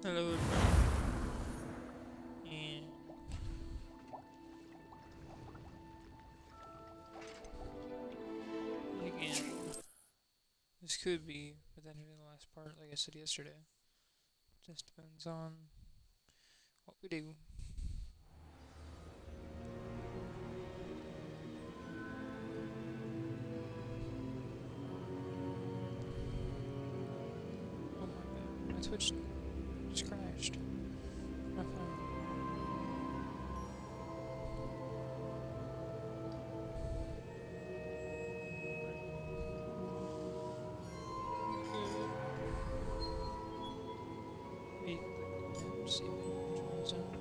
Hello, everybody. And again, this could be potentially the last part, like I said yesterday. Just depends on what we do. Oh my god, my Twitch just crashed. My phone. Wait, let's see. Control zone.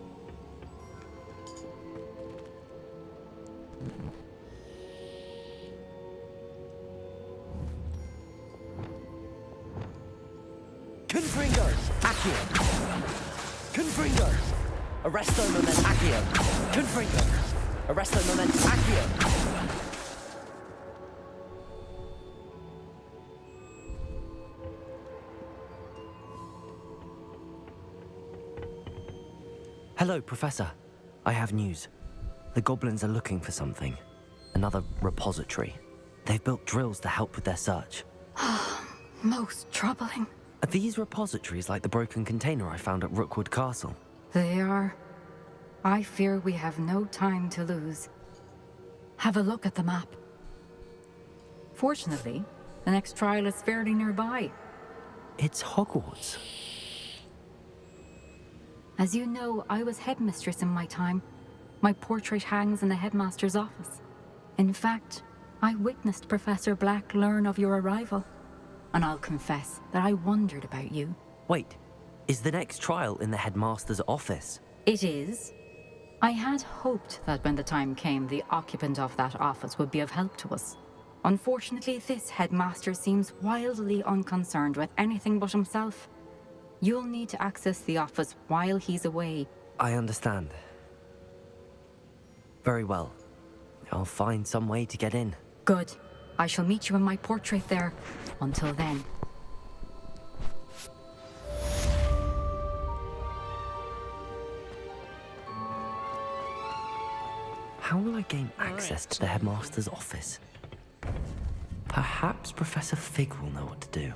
Confringers, Accio. Confringers, Arresto Moment Accio. Confringers, Arresto Moment Accio. Hello, Professor. I have news. The goblins are looking for something. Another repository. They've built drills to help with their search. Most troubling. Are these repositories like the broken container I found at Rookwood Castle? They are. I fear we have no time to lose. Have a look at the map. Fortunately, the next trial is fairly nearby. It's Hogwarts. As you know, I was headmistress in my time. My portrait hangs in the headmaster's office. In fact, I witnessed Professor Black learn of your arrival. And I'll confess that I wondered about you. Wait, is the next trial in the headmaster's office? It is. I had hoped that when the time came, the occupant of that office would be of help to us. Unfortunately, this headmaster seems wildly unconcerned with anything but himself. You'll need to access the office while he's away. I understand. Very well. I'll find some way to get in. Good. I shall meet you in my portrait there. Until then. How will I gain access to the headmaster's office? Perhaps Professor Fig will know what to do.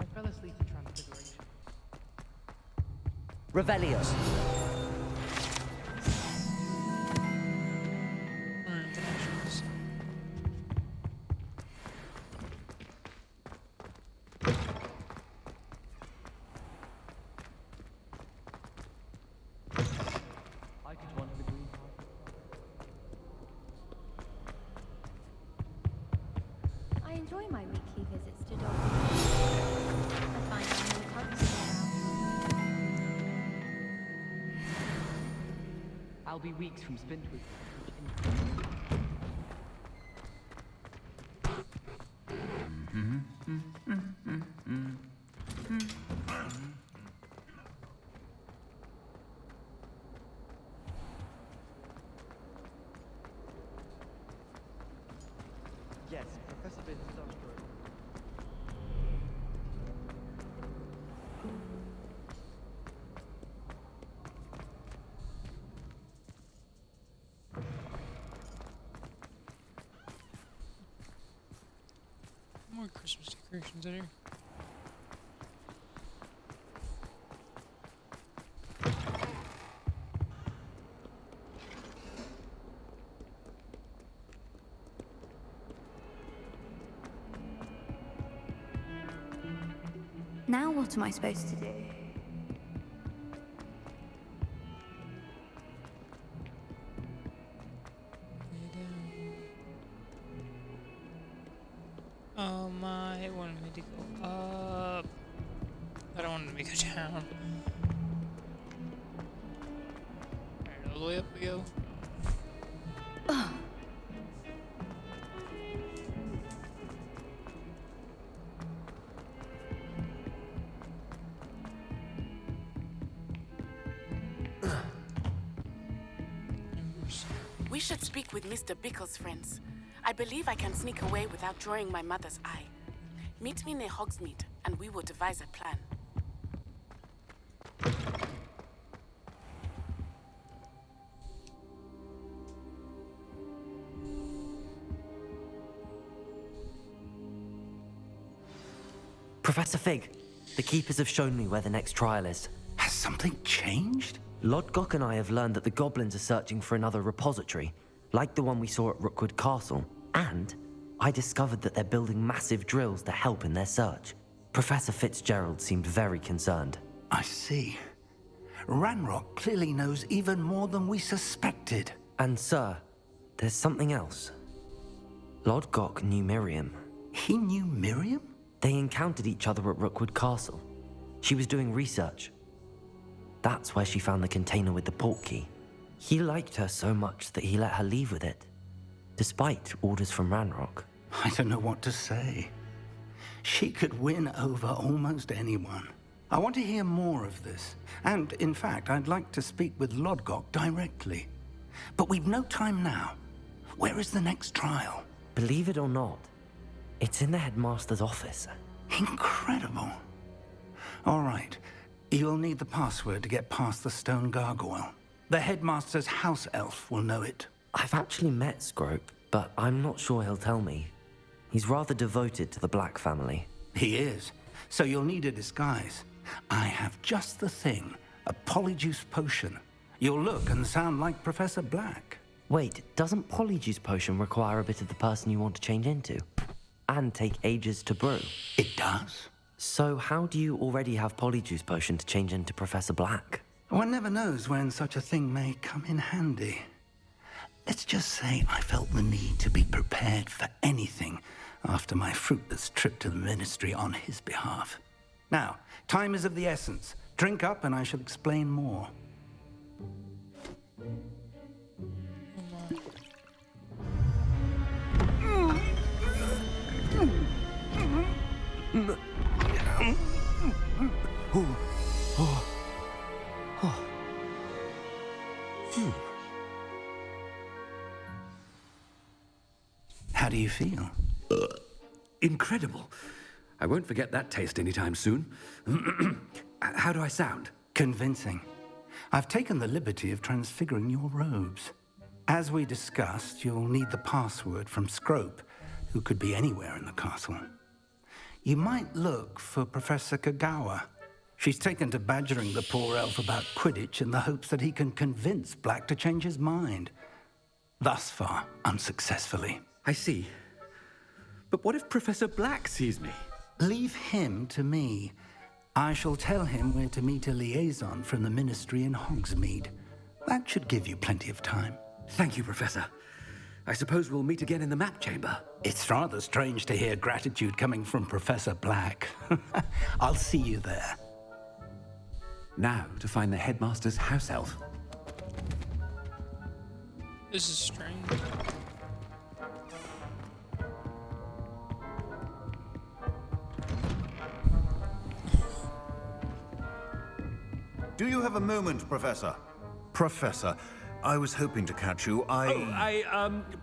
I fell asleep in Transfiguration. Revelio. Dimensions. I could wander the green path. I enjoy my weekly visits to Dr. I find I'm more comfortable I'll be weeks from Spintwood. Yes, Professor Vince does grow. More Christmas decorations in here. Now what am I supposed to do? Lay down. I wanted me to go up. I don't want me to go down. Alright, all the way up we go. We should speak with Mr. Bickle's friends. I believe I can sneak away without drawing my mother's eye. Meet me near Hogsmeade, and we will devise a plan. Professor Fig, the Keepers have shown me where the next trial is. Has something changed? Lodgok and I have learned that the goblins are searching for another repository, like the one we saw at Rookwood Castle. And I discovered that they're building massive drills to help in their search. Professor Fitzgerald seemed very concerned. I see. Ranrock clearly knows even more than we suspected. And sir, there's something else. Lodgok knew Miriam. He knew Miriam? They encountered each other at Rookwood Castle. She was doing research. That's where she found the container with the portkey. He liked her so much that he let her leave with it, despite orders from Ranrock. I don't know what to say. She could win over almost anyone. I want to hear more of this. And, in fact, I'd like to speak with Lodgok directly. But we've no time now. Where is the next trial? Believe it or not, it's in the headmaster's office. Incredible. All right. You'll need the password to get past the stone gargoyle. The headmaster's house elf will know it. I've actually met Scrope, but I'm not sure he'll tell me. He's rather devoted to the Black family. He is. So you'll need a disguise. I have just the thing. A polyjuice potion. You'll look and sound like Professor Black. Wait, doesn't Polyjuice Potion require a bit of the person you want to change into? And take ages to brew? It does. So how do you already have Polyjuice Potion to change into Professor Black? One never knows when such a thing may come in handy. Let's just say I felt the need to be prepared for anything after my fruitless trip to the Ministry on his behalf. Now, time is of the essence. Drink up and I shall explain more. How do you feel? Incredible. I won't forget that taste anytime soon. How do I sound? Convincing. I've taken the liberty of transfiguring your robes. As we discussed, you'll need the password from Scrope, who could be anywhere in the castle. You might look for Professor Kagawa. She's taken to badgering the poor elf about Quidditch in the hopes that he can convince Black to change his mind. Thus far, unsuccessfully. I see. But what if Professor Black sees me? Leave him to me. I shall tell him where to meet a liaison from the Ministry in Hogsmeade. That should give you plenty of time. Thank you, Professor. I suppose we'll meet again in the map chamber. It's rather strange to hear gratitude coming from Professor Black. I'll see you there. Now to find the headmaster's house elf. This is strange. Do you have a moment, Professor? Professor, I was hoping to catch you.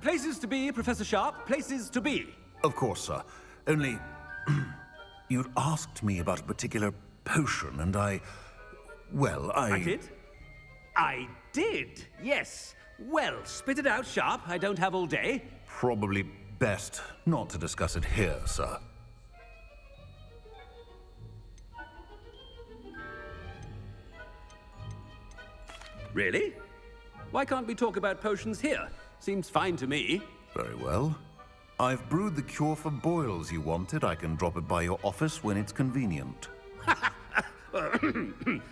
Places to be, Professor Sharp. Places to be. Of course, sir. Only... you'd asked me about a particular potion, and well, I did? I did, yes. Well, spit it out, Sharp. I don't have all day. Probably best not to discuss it here, sir. Really? Why can't we talk about potions here? Seems fine to me. Very well. I've brewed the cure for boils you wanted. I can drop it by your office when it's convenient.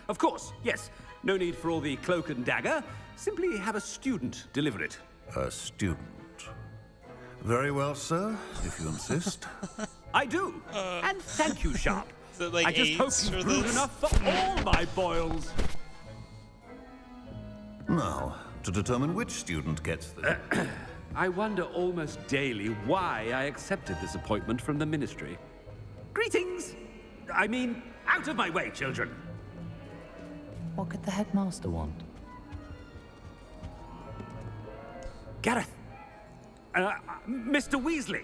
Of course, yes. No need for all the cloak and dagger. Simply have a student deliver it. A student. Very well, sir, if you insist. I do. And thank you, Sharp. Is it like I just hope AIDS you've for brewed this? enough for all my boils. Now, to determine which student gets the... I wonder almost daily why I accepted this appointment from the ministry. Greetings! I mean, out of my way, children. What could the headmaster want? Gareth! Mr. Weasley,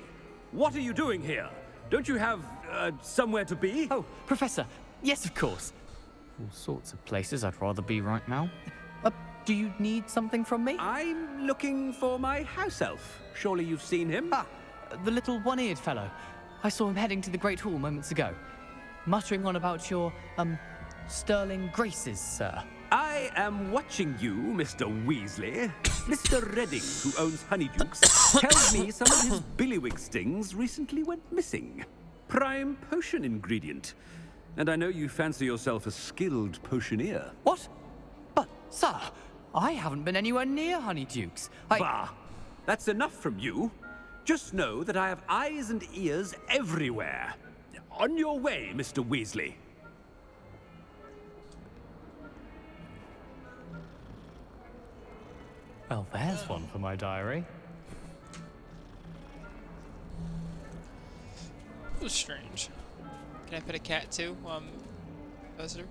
what are you doing here? Don't you have, somewhere to be? Oh, Professor. Yes, of course. All sorts of places I'd rather be right now. Do you need something from me? I'm looking for my house elf. Surely you've seen him? Ah, the little one-eared fellow. I saw him heading to the Great Hall moments ago, muttering on about your, sterling graces, sir. I am watching you, Mr. Weasley. Mr. Redding, who owns Honeydukes, tells me some of his billywig stings recently went missing. Prime potion ingredient. And I know you fancy yourself a skilled potioneer. What? But, sir, I haven't been anywhere near Honeydukes. Bah! That's enough from you. Just know that I have eyes and ears everywhere. On your way, Mr. Weasley. Well, there's one for my diary. That was strange. Can I pet a cat too while I'm visitor?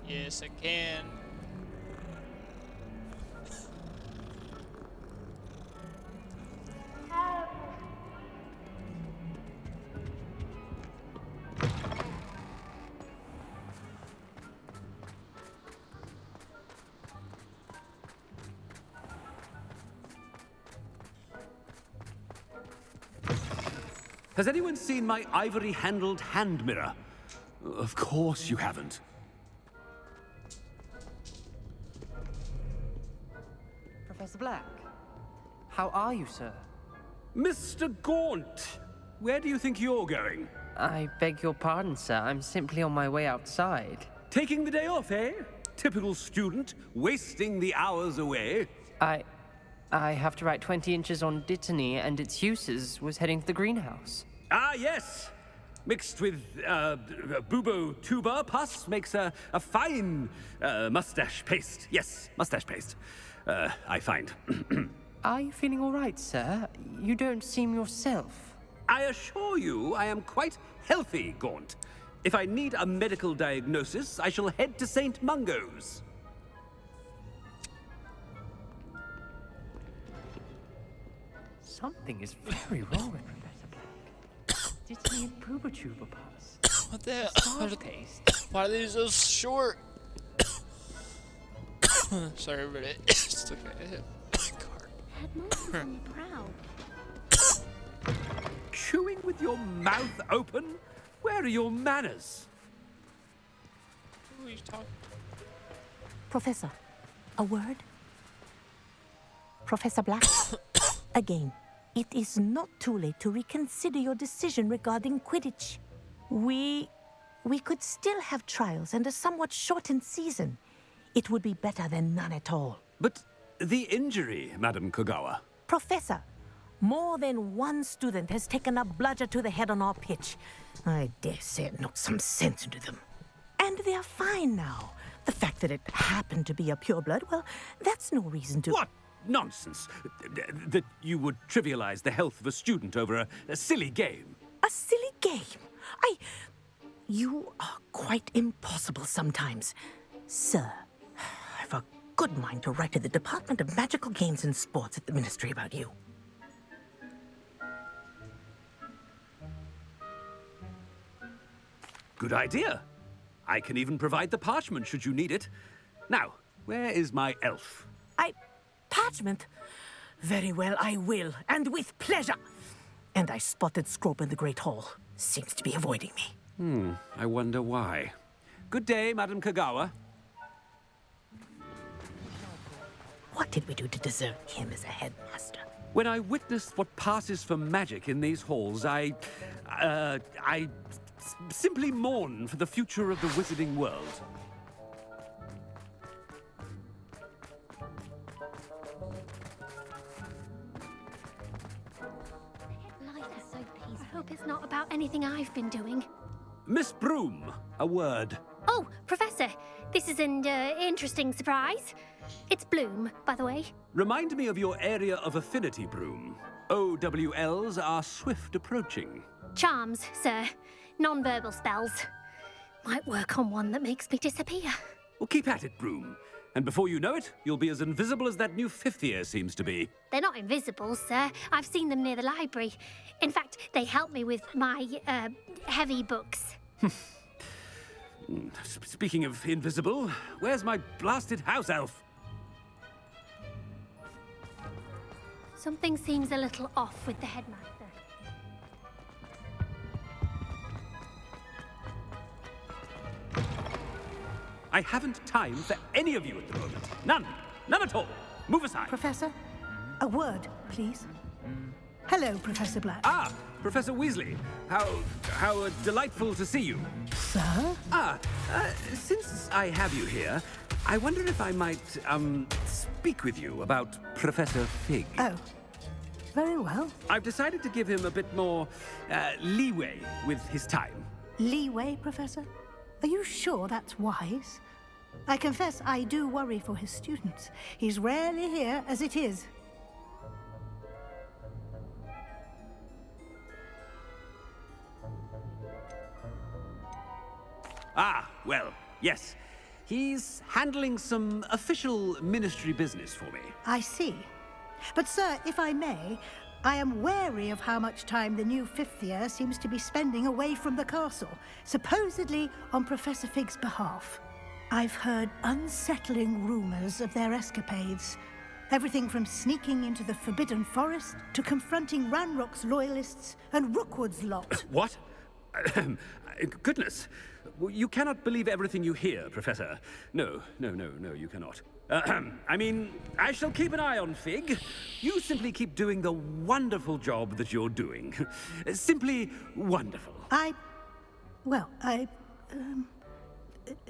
Yes, I can. Has anyone seen my ivory-handled hand mirror? Of course you haven't. Professor Black, how are you, sir? Mr. Gaunt, where do you think you're going? I beg your pardon, sir. I'm simply on my way outside. Taking the day off, eh? Typical student, wasting the hours away. I have to write 20 inches on Dittany and its uses. Was heading to the greenhouse. Ah, yes. Mixed with, bubo tuber pus makes a fine, mustache paste. Yes, mustache paste. I find. Are you feeling all right, sir? You don't seem yourself. I assure you I am quite healthy, Gaunt. If I need a medical diagnosis, I shall head to St. Mungo's. Something is very wrong with Professor Black. Dittany and Pubertuber pus. What the hell? Starch paste. Why are these so short? Sorry, everybody. It's okay. Card. Headmaster's on the prowl. Chewing with your mouth open? Where are your manners? Who are you talking? Professor, a word? Professor Black, again, it is not too late to reconsider your decision regarding Quidditch. We could still have trials and a somewhat shortened season. It would be better than none at all. But the injury, Madam Kogawa. Professor, more than one student has taken a bludger to the head on our pitch. I dare say it knocked some sense into them. And they are fine now. The fact that it happened to be a pureblood, well, that's no reason to... What nonsense! That you would trivialize the health of a student over a silly game. A silly game? You are quite impossible sometimes. Sir, I've a good mind to write to the Department of Magical Games and Sports at the Ministry about you. Good idea. I can even provide the parchment should you need it. Now, where is my elf? Parchment? Very well, I will, and with pleasure. And I spotted Scrope in the Great Hall. Seems to be avoiding me. I wonder why. Good day, Madam Kogawa. What did we do to deserve him as a headmaster? When I witnessed what passes for magic in these halls, I simply mourn for the future of the wizarding world. hope it's not about anything I've been doing. Miss Broom, a word. Oh, Professor, this is an interesting surprise. It's Bloom, by the way. Remind me of your area of affinity, Broom. OWLs are swift approaching. Charms, sir. Non-verbal spells. Might work on one that makes me disappear. Well, keep at it, Broom. And before you know it, you'll be as invisible as that new fifth year seems to be. They're not invisible, sir. I've seen them near the library. In fact, they help me with my, heavy books. Speaking of invisible, where's my blasted house elf? Something seems a little off with the headmaster. I haven't time for any of you at the moment. None. None at all. Move aside. Professor, a word, please. Hello, Professor Black. Ah, Professor Weasley. How delightful to see you. Sir? Since I have you here, I wonder if I might, speak with you about Professor Fig. Oh, very well. I've decided to give him a bit more, leeway with his time. Leeway, Professor? Are you sure that's wise? I confess I do worry for his students. He's rarely here as it is. Ah, well, yes. He's handling some official ministry business for me. I see. But, sir, if I may, I am wary of how much time the new fifth year seems to be spending away from the castle, supposedly on Professor Fig's behalf. I've heard unsettling rumors of their escapades. Everything from sneaking into the Forbidden Forest to confronting Ranrock's loyalists and Rookwood's lot. What? Goodness. You cannot believe everything you hear, Professor. No, you cannot. I mean, I shall keep an eye on Fig. You simply keep doing the wonderful job that you're doing. Simply wonderful.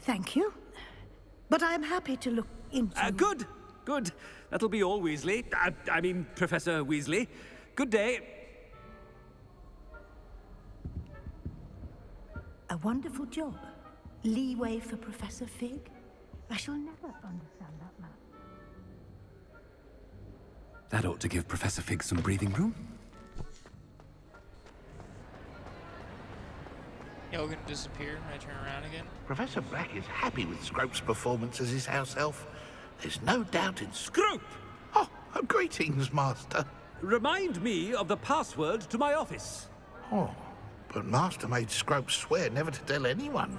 Thank you. But I'm happy to look into... Good. That'll be all, Weasley. I mean, Professor Weasley. Good day. A wonderful job. Leeway for Professor Fig. I shall never understand that man. That ought to give Professor Fig some breathing room. Y'all gonna disappear when I turn around again? Professor Black is happy with Scrope's performance as his house elf. There's no doubt in... Scrope! Oh, greetings, Master. Remind me of the password to my office. Oh, but Master made Scrope swear never to tell anyone,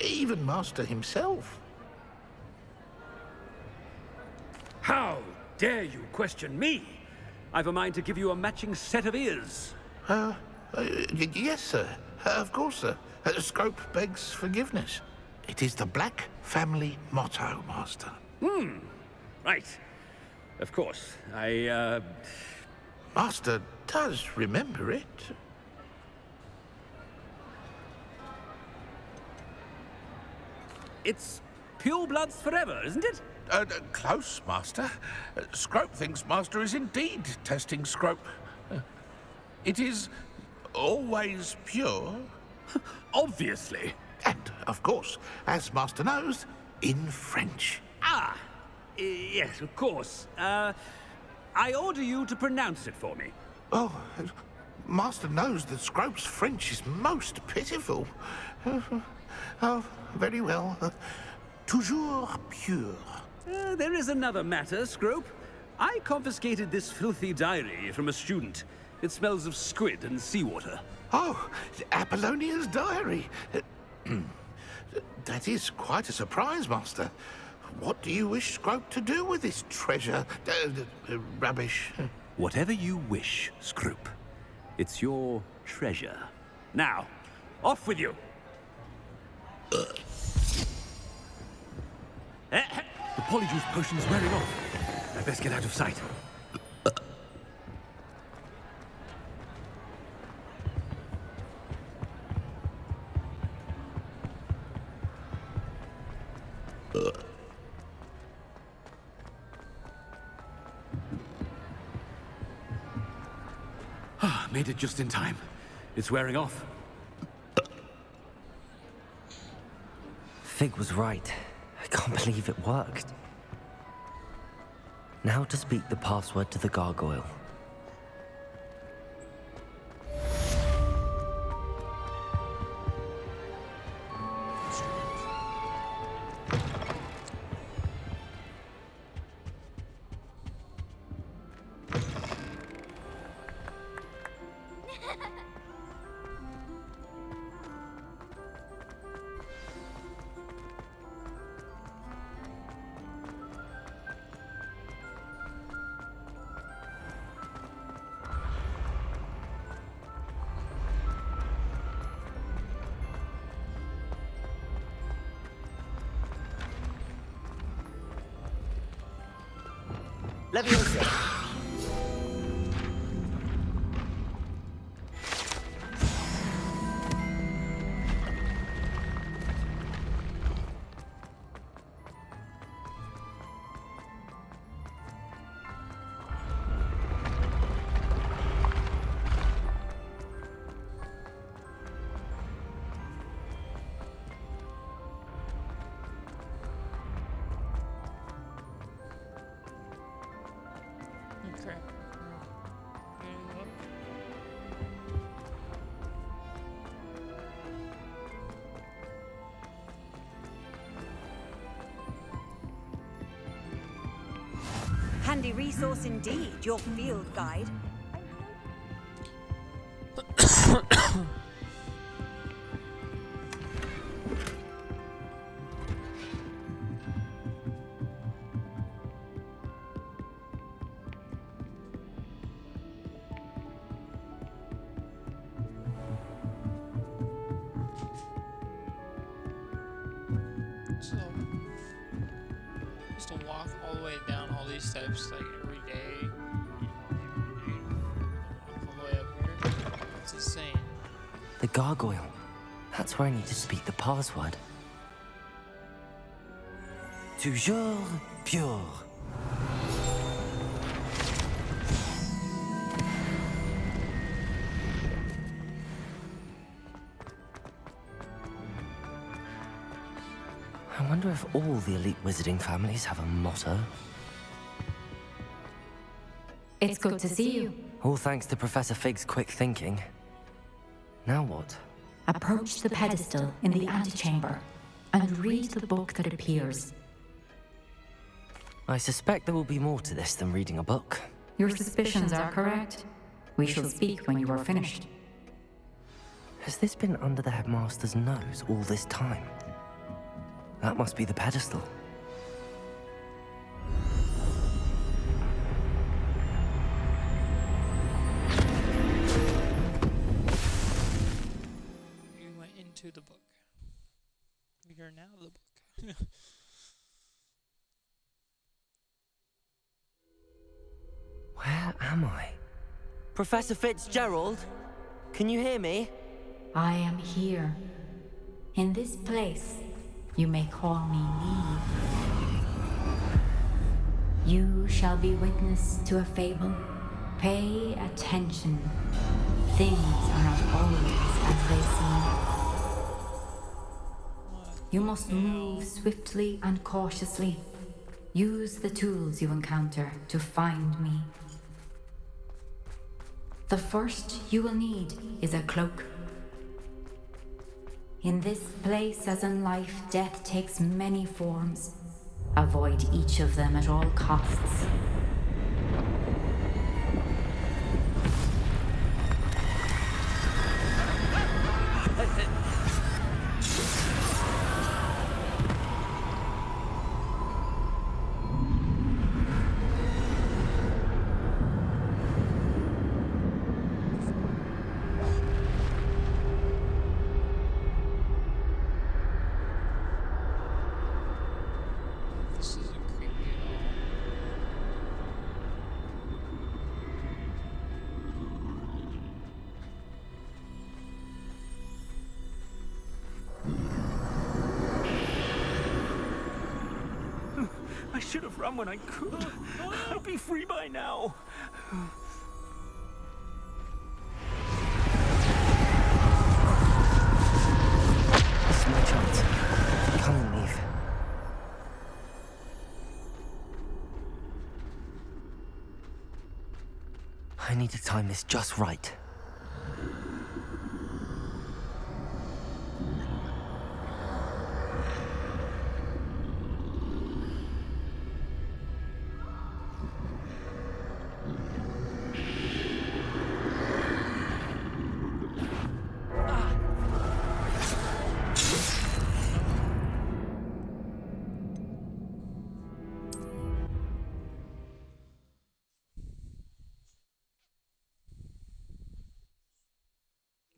even Master himself. How dare you question me? I've a mind to give you a matching set of ears. Yes, sir. Of course, sir. Scrope begs forgiveness. It is the Black family motto, Master. Right. Of course. Master does remember it. It's pure bloods forever, isn't it? Close, Master. Scrope thinks Master is indeed testing Scrope. It is always pure. Obviously. And, of course, as Master knows, in French. Yes, of course. I order you to pronounce it for me. Oh, Master knows that Scrope's French is most pitiful. Oh, very well. Toujours pure. There is another matter, Scrope. I confiscated this filthy diary from a student. It smells of squid and seawater. Oh, Apollonia's diary. That is quite a surprise, Master. What do you wish Scrope to do with this treasure? Rubbish. Whatever you wish, Scrope. It's your treasure. Now, off with you. The polyjuice potion's wearing off. I best get out of sight. Made it just in time. It's wearing off. Fig was right. I can't believe it worked. Now to speak the password to the gargoyle. Leviosa. Okay. Handy resource indeed, your field guide. So, just to walk all the way down all these steps like every day, walk all the way up here. It's insane. The gargoyle. That's where I need to speak the password. Toujours pure. I wonder if all the elite wizarding families have a motto. It's good to see you. All thanks to Professor Fig's quick thinking. Now what? Approach the pedestal in the antechamber and read the book that appears. I suspect there will be more to this than reading a book. Your suspicions are correct. We shall speak when you are finished. Has this been under the headmaster's nose all this time? That must be the pedestal. You went into the book. You're now the book. Where am I? Professor Fitzgerald? Can you hear me? I am here. In this place, you may call me Neve. You shall be witness to a fable. Pay attention. Things are not always as they seem. You must move swiftly and cautiously. Use the tools you encounter to find me. The first you will need is a cloak. In this place, as in life, death takes many forms. Avoid each of them at all costs. This isn't creepy at all. I should have run when I could. I'd be free by now. I need to time this just right.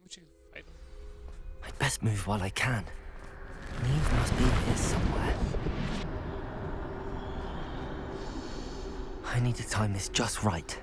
We should fight him. I'd best move while I can. Neve must be here somewhere. I need to time this just right.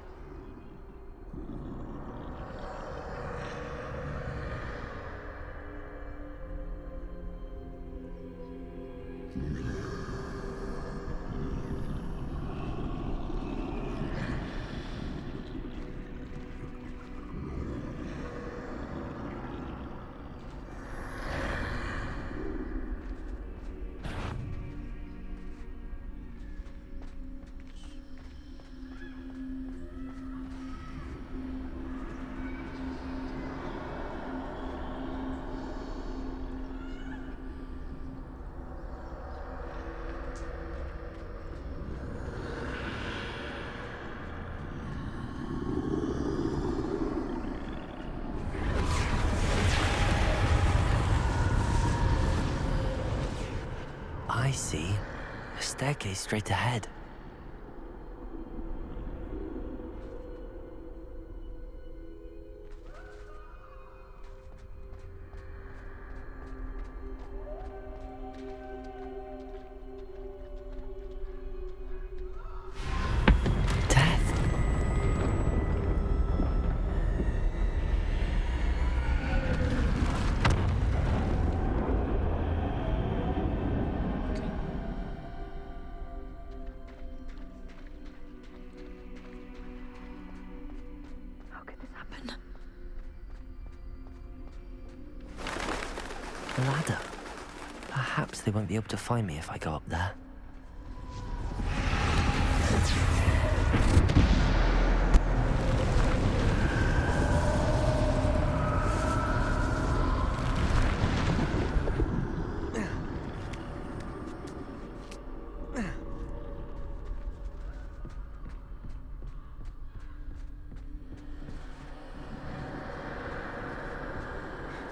I see. A staircase straight ahead. A ladder. Perhaps they won't be able to find me if I go up there.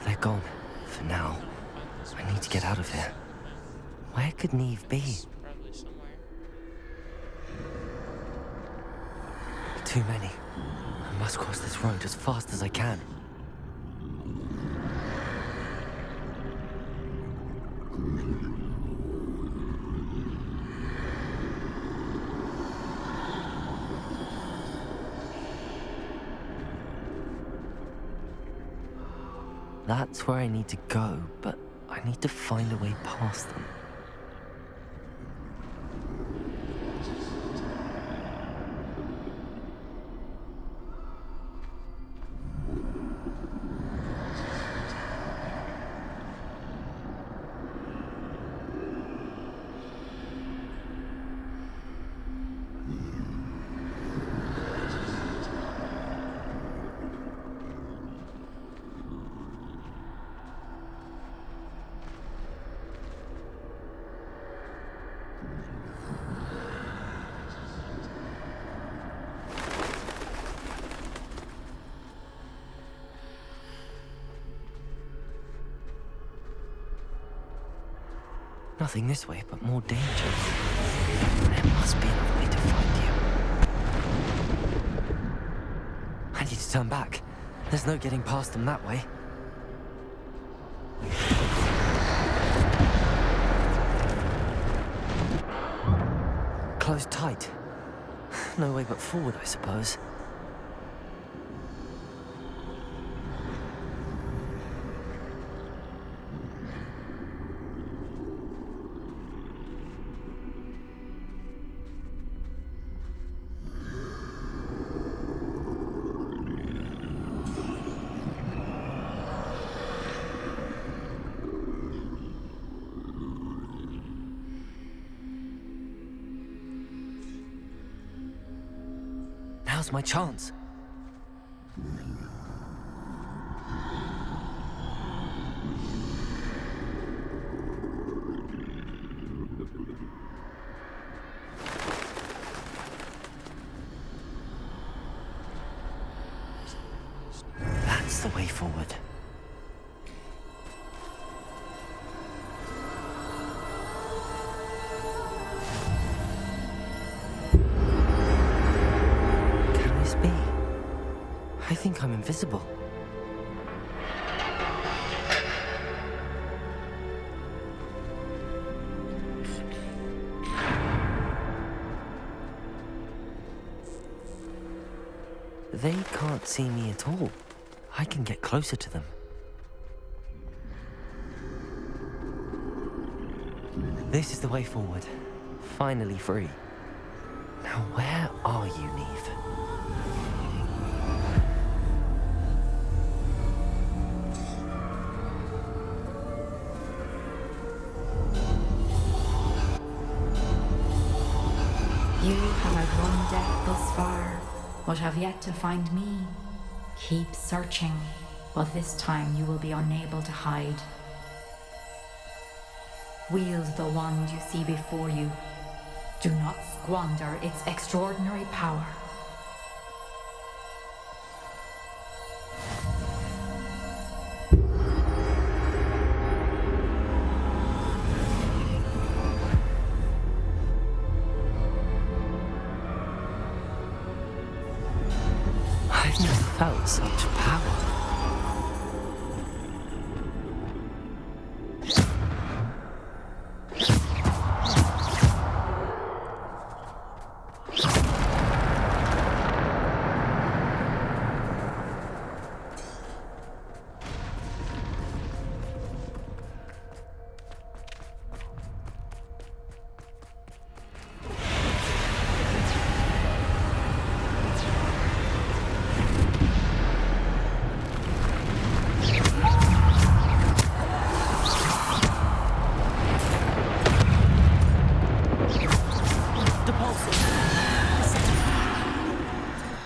They're gone, for now. I need to get out of here. Where could Neve be? Probably somewhere. Too many. I must cross this road as fast as I can. That's where I need to go, but I need to find a way past them. Nothing this way, but more danger. There must be another way to find you. I need to turn back. There's no getting past them that way. Closed tight. No way but forward, I suppose. Now's my chance. That's the way forward. Can this be? I think I'm invisible. They can't see me at all. I can get closer to them. This is the way forward. Finally free. Now where are you, Neve? You have outrun death thus far, but have yet to find me. Keep searching, but this time you will be unable to hide. Wield the wand you see before you. Do not squander its extraordinary power. I've never felt such power.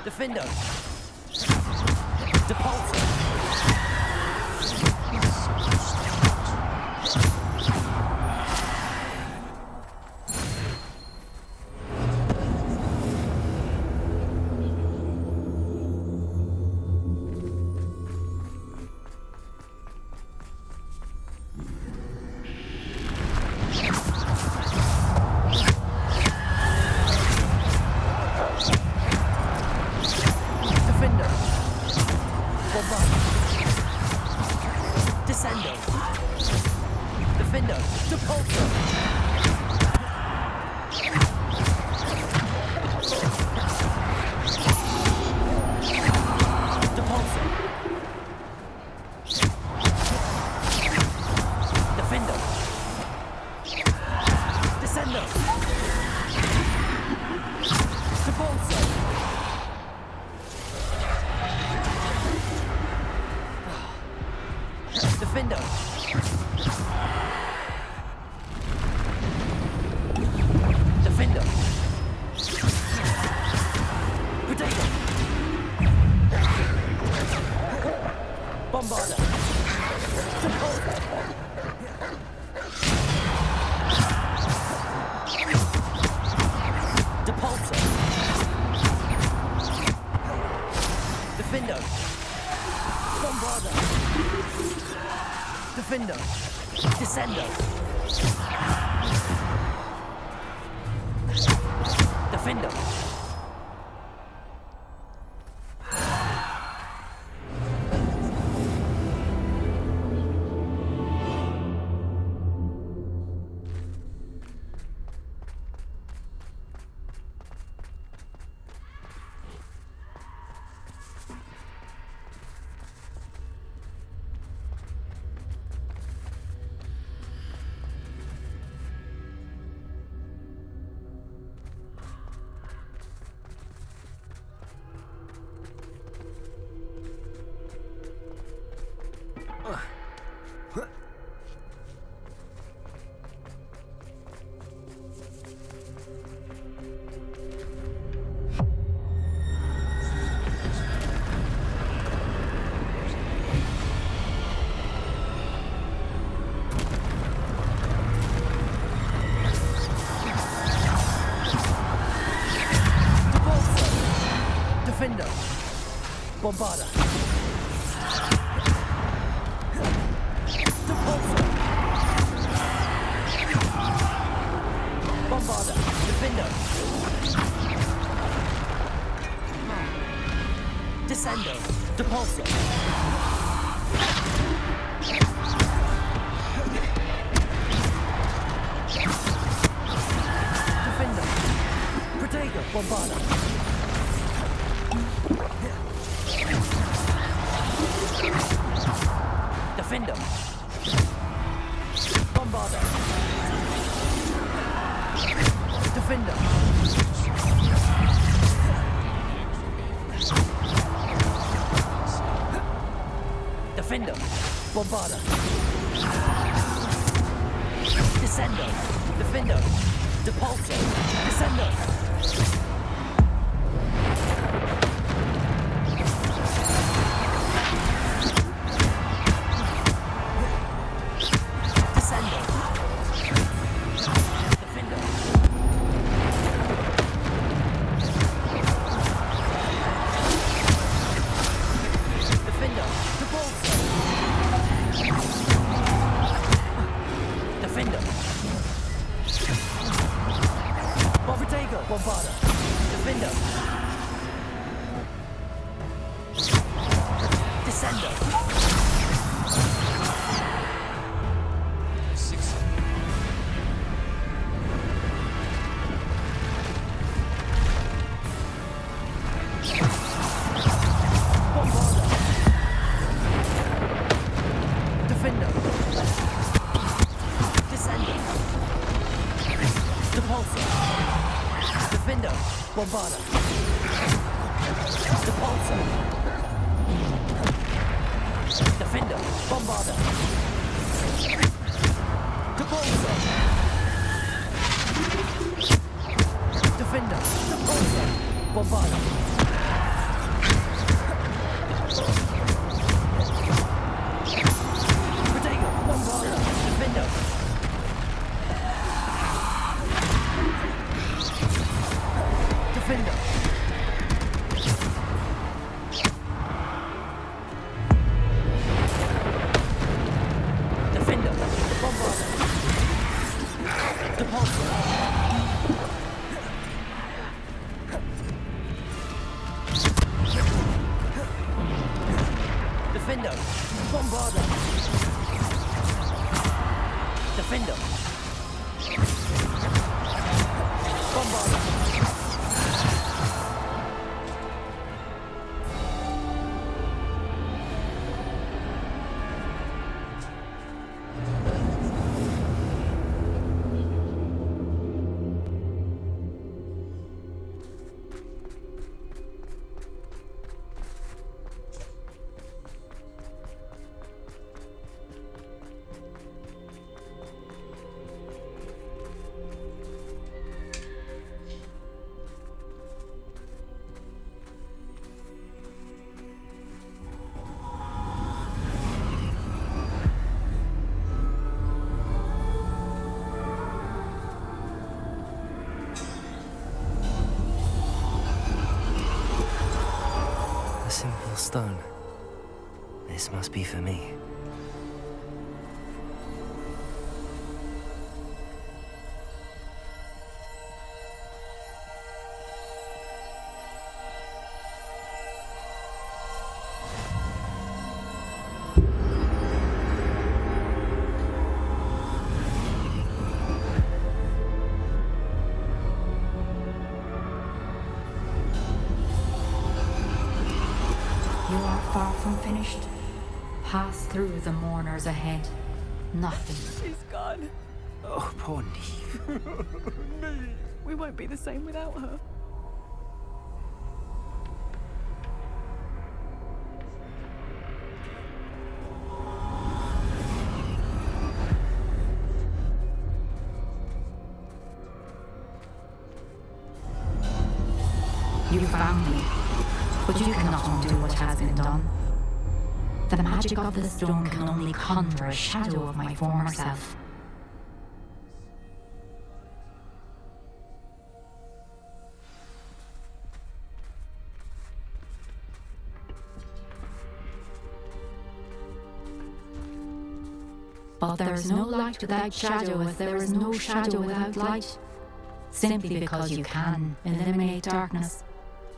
Defender! Depulsor! Bombarda. Depulso. Bombarda. Defendo. Descendo. Depulso. Defendo. Protego. Bombarda. Defendo. Bombarda. Defendo. Defendo. Bombarda. Descendo. Defendo. Depulso. Descendo. Bombarda. Defendo. Descendo. Bombarda. Defendo. Descendo. Depulso. Defendo. Bombarda. Depulso. Defendo. Bombarda. Depulso. Defendo. Depulso. Bombarda. Protego. Bombarda. Defendo. Defendo. Defendo. Bombarda. Depulso. Defendo. Bombarda. Defendo. Bombarda. A simple stone. This must be for me. You are far from finished. Pass through the mourners ahead. Nothing. She's gone. Oh, poor Neve. We won't be the same without her. You found me, but you cannot undo what has been done. The magic of the stone can only conjure a shadow of my former self. But there is no light without shadow, as there is no shadow without light. Simply because you can eliminate darkness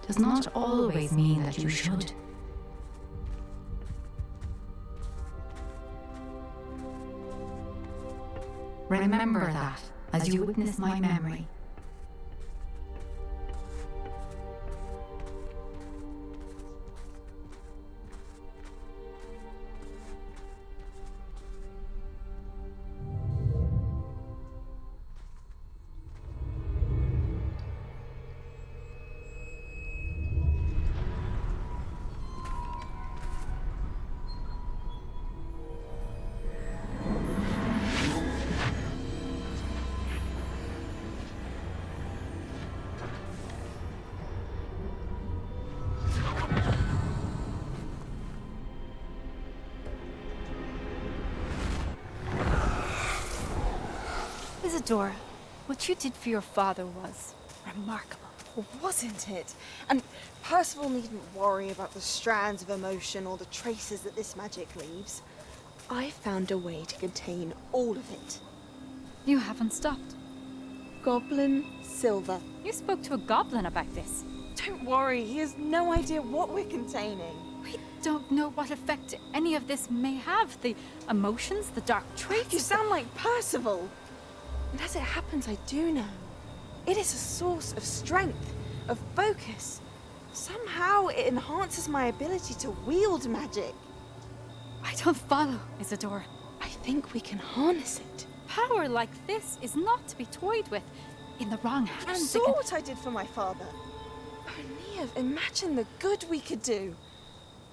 does not always mean that you should. Remember that as you witness my memory. Isadora, what you did for your father was remarkable. Wasn't it? And Percival needn't worry about the strands of emotion or the traces that this magic leaves. I found a way to contain all of it. You haven't stopped. Goblin Silver. You spoke to a goblin about this. Don't worry, he has no idea what we're containing. We don't know what effect any of this may have. The emotions, the dark traits. You sound like Percival. And as it happens, I do know. It is a source of strength, of focus. Somehow it enhances my ability to wield magic. I don't follow, Isadora. I think we can harness it. Power like this is not to be toyed with. In the wrong hands. You saw what I did for my father. Oh, Neve, imagine the good we could do.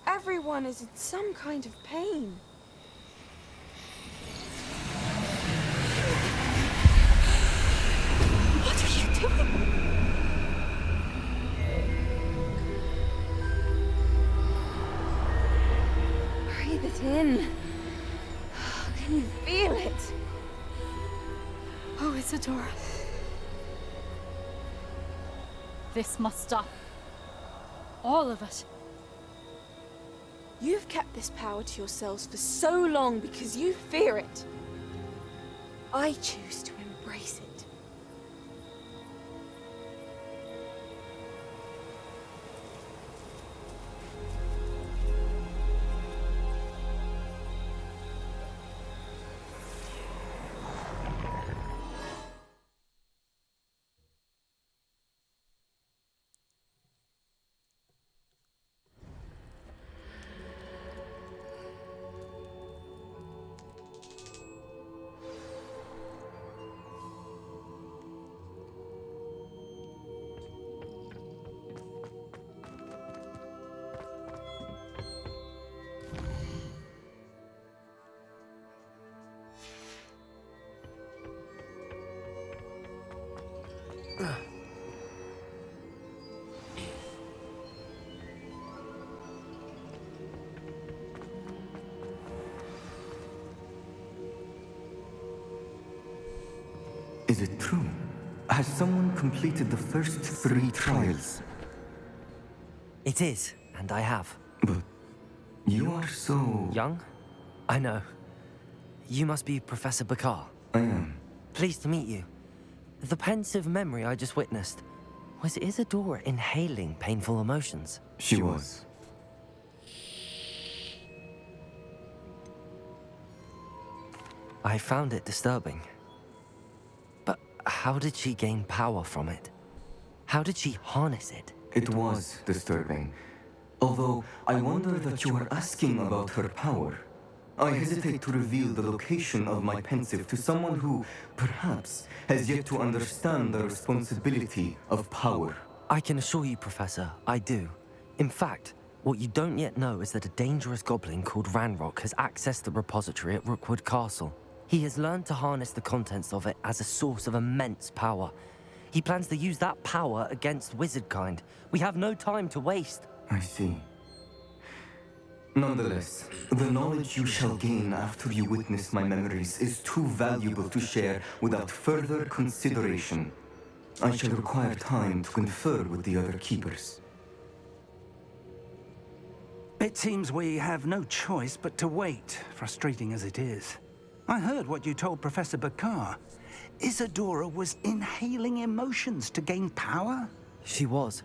Everyone is in some kind of pain. What are you doing? Breathe it in. Can you feel it? Oh, Isadora. This must stop. All of it. You've kept this power to yourselves for so long because you fear it. I choose to embrace it. Is it true? Has someone completed the first 3 trials? It is, and I have. But you are so... Young? I know. You must be Professor Bakar. I am. Pleased to meet you. The pensive memory I just witnessed, was Isadora inhaling painful emotions? She was. I found it disturbing. But how did she gain power from it? How did she harness it? It was disturbing. Although I wonder that you are asking about her power. I hesitate to reveal the location of my pensive to someone who, perhaps, has yet to understand the responsibility of power. I can assure you, Professor, I do. In fact, what you don't yet know is that a dangerous goblin called Ranrock has accessed the repository at Rookwood Castle. He has learned to harness the contents of it as a source of immense power. He plans to use that power against wizardkind. We have no time to waste. I see. Nonetheless, the knowledge you shall gain after you witness my memories is too valuable to share without further consideration. I shall require time to confer with the other keepers. It seems we have no choice but to wait, frustrating as it is. I heard what you told Professor Bakar. Isadora was inhaling emotions to gain power? She was.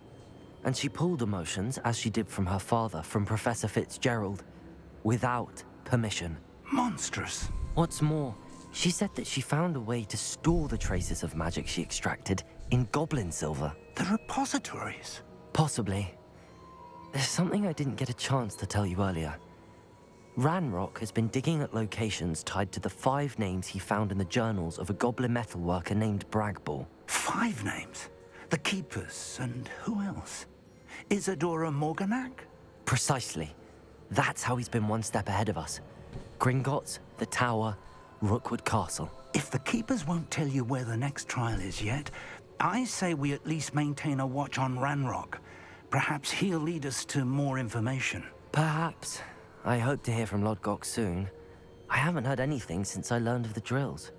And she pulled emotions, as she did from her father, from Professor Fitzgerald, without permission. Monstrous. What's more, she said that she found a way to store the traces of magic she extracted in goblin silver. The repositories? Possibly. There's something I didn't get a chance to tell you earlier. Ranrock has been digging at locations tied to the 5 names he found in the journals of a goblin metalworker named Bragball. 5 names? The Keepers, and who else? Isadora Morganac? Precisely. That's how he's been one step ahead of us. Gringotts, the Tower, Rookwood Castle. If the Keepers won't tell you where the next trial is yet, I say we at least maintain a watch on Ranrock. Perhaps he'll lead us to more information. Perhaps. I hope to hear from Lodgok soon. I haven't heard anything since I learned of the drills.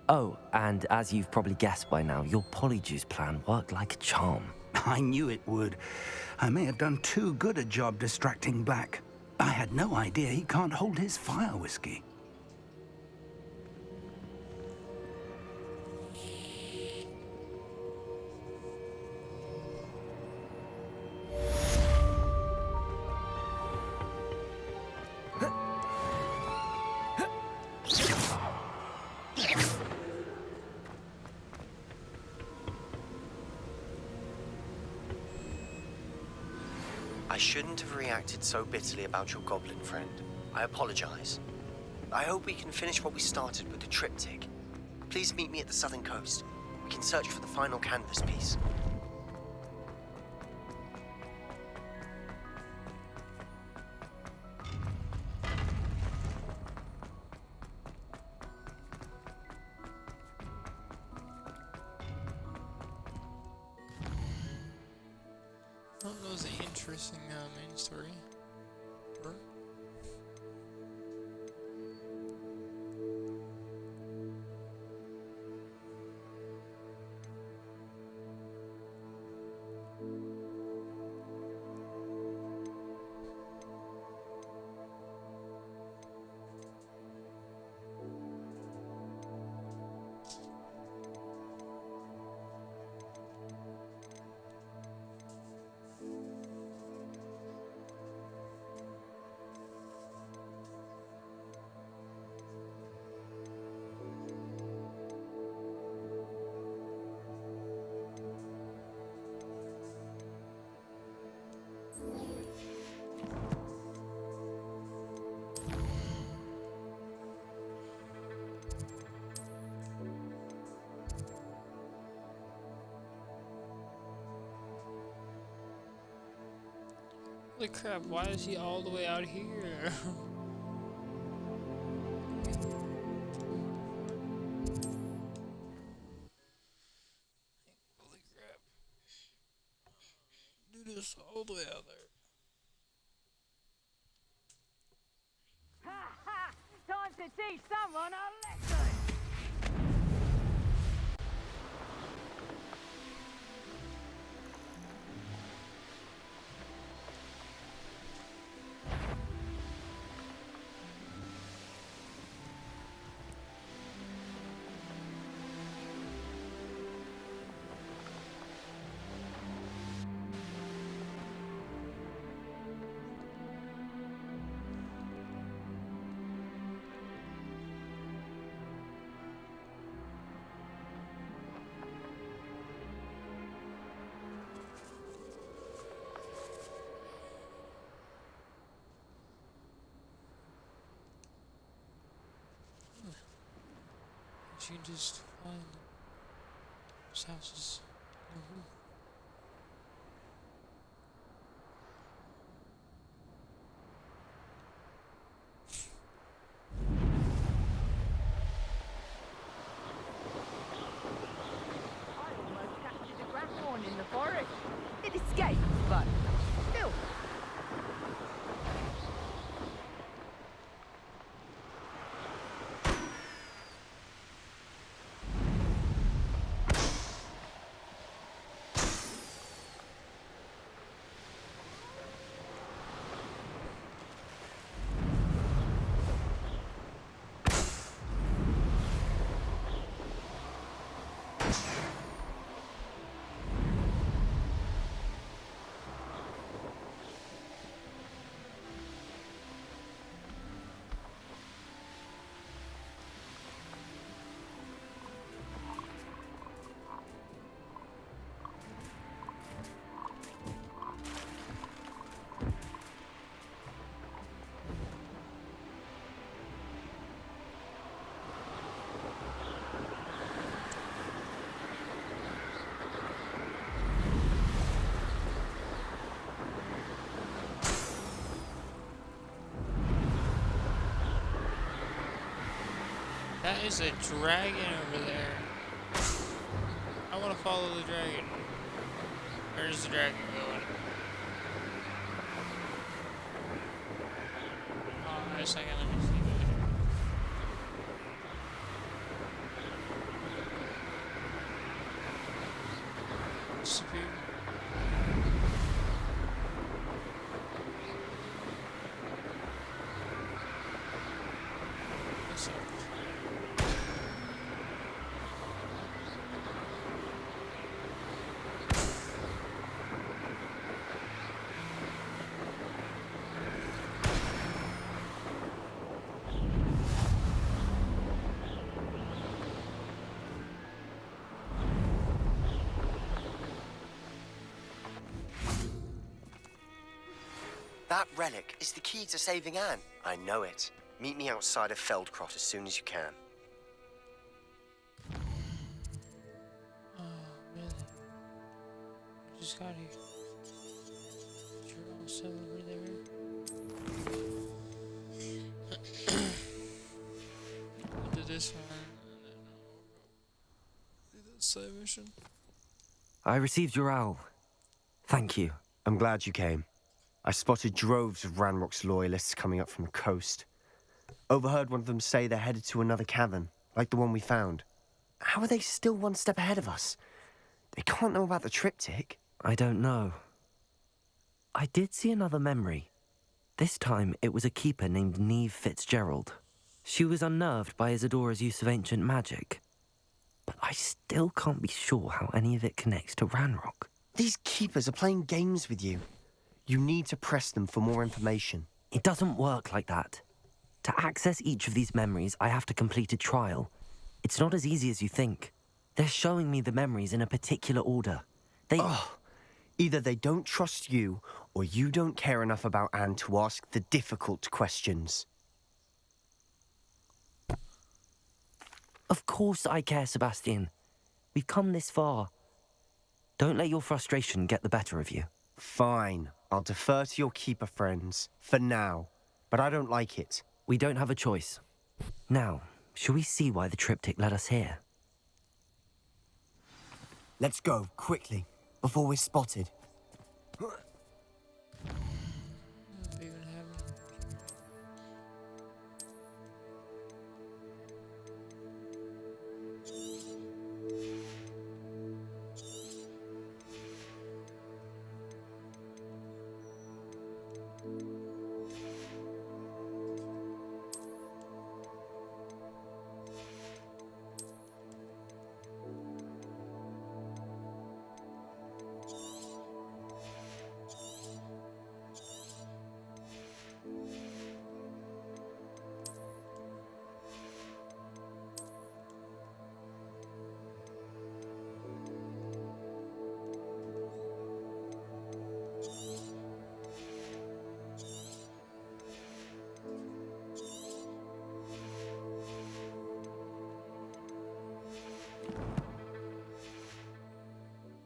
Oh, and as you've probably guessed by now, your Polyjuice plan worked like a charm. I knew it would. I may have done too good a job distracting Black. I had no idea he can't hold his fire whiskey. I shouldn't have reacted so bitterly about your goblin friend. I apologize. I hope we can finish what we started with the triptych. Please meet me at the southern coast. We can search for the final canvas piece. Well, that was an interesting main story. Sure. Holy crap, why is he all the way out here? Holy crap. Do this all the way out there. Time to teach someone a lesson! You can just find those houses. I almost captured a grapphorn in the forest. It escaped, but still. That is a dragon over there. I want to follow the dragon. Where's the dragon going? Oh, wait a second, let me see that. Disappear. That relic is the key to saving Anne. I know it. Meet me outside of Feldcroft as soon as you can. Oh, really? I just got here. You're also over there. I'll do this one, and then I'll do that side mission. I received your owl. Thank you. I'm glad you came. I spotted droves of Ranrock's loyalists coming up from the coast. Overheard one of them say they're headed to another cavern, like the one we found. How are they still one step ahead of us? They can't know about the triptych. I don't know. I did see another memory. This time, it was a keeper named Neve Fitzgerald. She was unnerved by Isadora's use of ancient magic. But I still can't be sure how any of it connects to Ranrock. These keepers are playing games with you. You need to press them for more information. It doesn't work like that. To access each of these memories, I have to complete a trial. It's not as easy as you think. They're showing me the memories in a particular order. Either they don't trust you, or you don't care enough about Anne to ask the difficult questions. Of course I care, Sebastian. We've come this far. Don't let your frustration get the better of you. Fine. I'll defer to your keeper friends, for now. But I don't like it. We don't have a choice. Now, shall we see why the triptych led us here? Let's go, quickly, before we're spotted.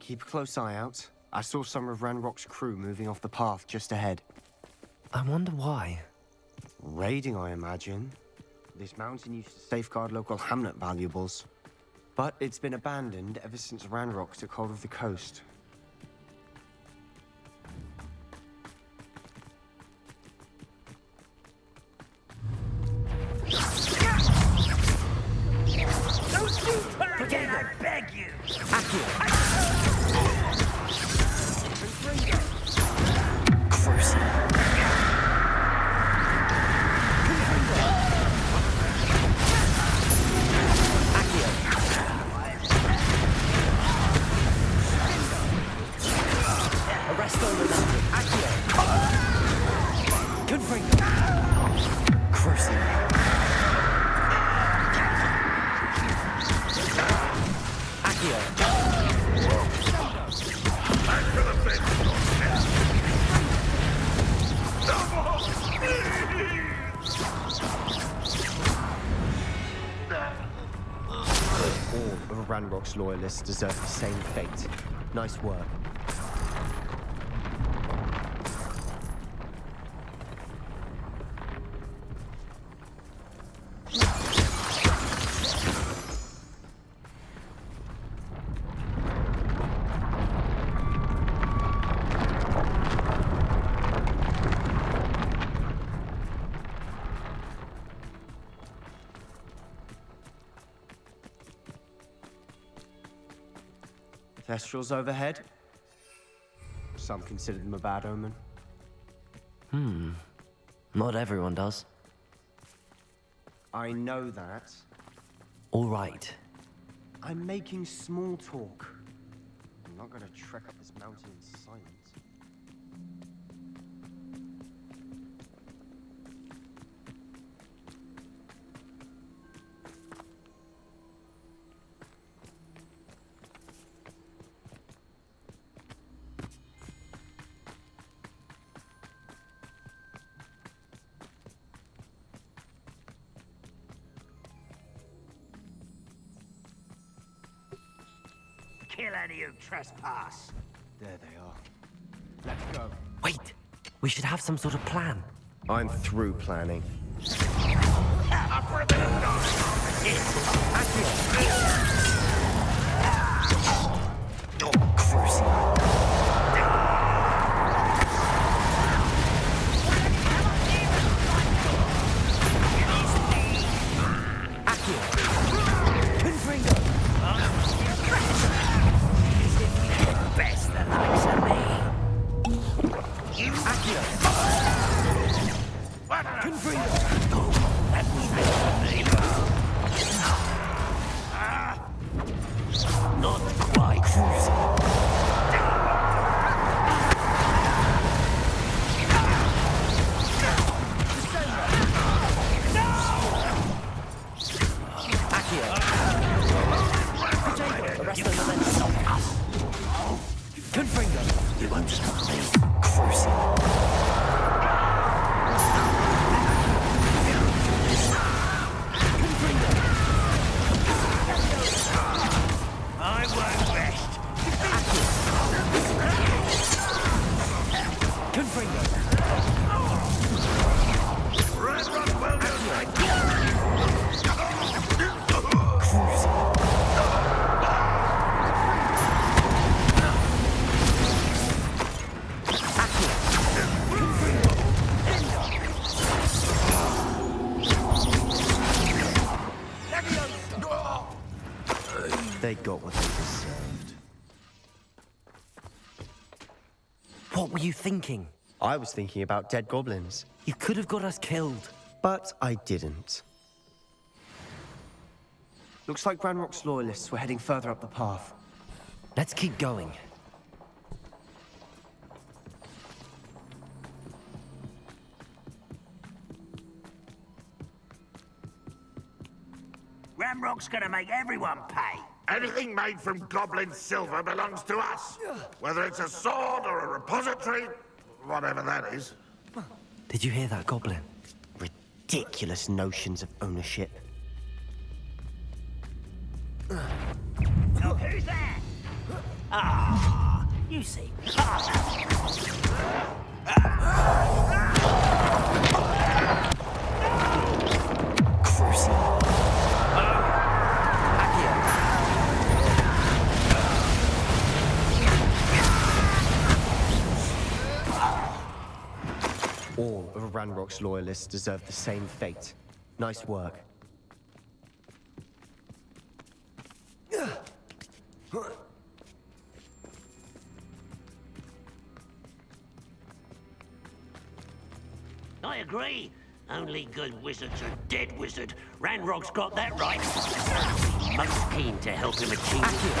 Keep a close eye out. I saw some of Ranrock's crew moving off the path just ahead. I wonder why. Raiding, I imagine. This mountain used to safeguard local hamlet valuables. But it's been abandoned ever since Ranrock took hold of the coast. Don't shoot her again, I beg you! Ranrock's loyalists deserve the same fate. Nice work. Thestrals overhead. Some consider them a bad omen. Not everyone does. I know that. All right. I'm making small talk. I'm not gonna trek up this mountain in silence. Kill any who trespass. There they are. Let's go. Wait! We should have some sort of plan. I'm through planning. Best the likes of me. Not quite. You won't stop me. I won't rest. They got what they deserved. What were you thinking? I was thinking about dead goblins. You could have got us killed. But I didn't. Looks like Ranrock's loyalists were heading further up the path. Let's keep going. Ramrock's gonna make everyone pay. Anything made from goblin silver belongs to us. Whether it's a sword or a repository, whatever that is. Did you hear that, Goblin? Ridiculous notions of ownership. Look, who's that? Ah, you see. All of Ranrock's loyalists deserve the same fate. Nice work. I agree. Only good wizards are dead wizard. Ranrock's got that right. Most keen to help him achieve his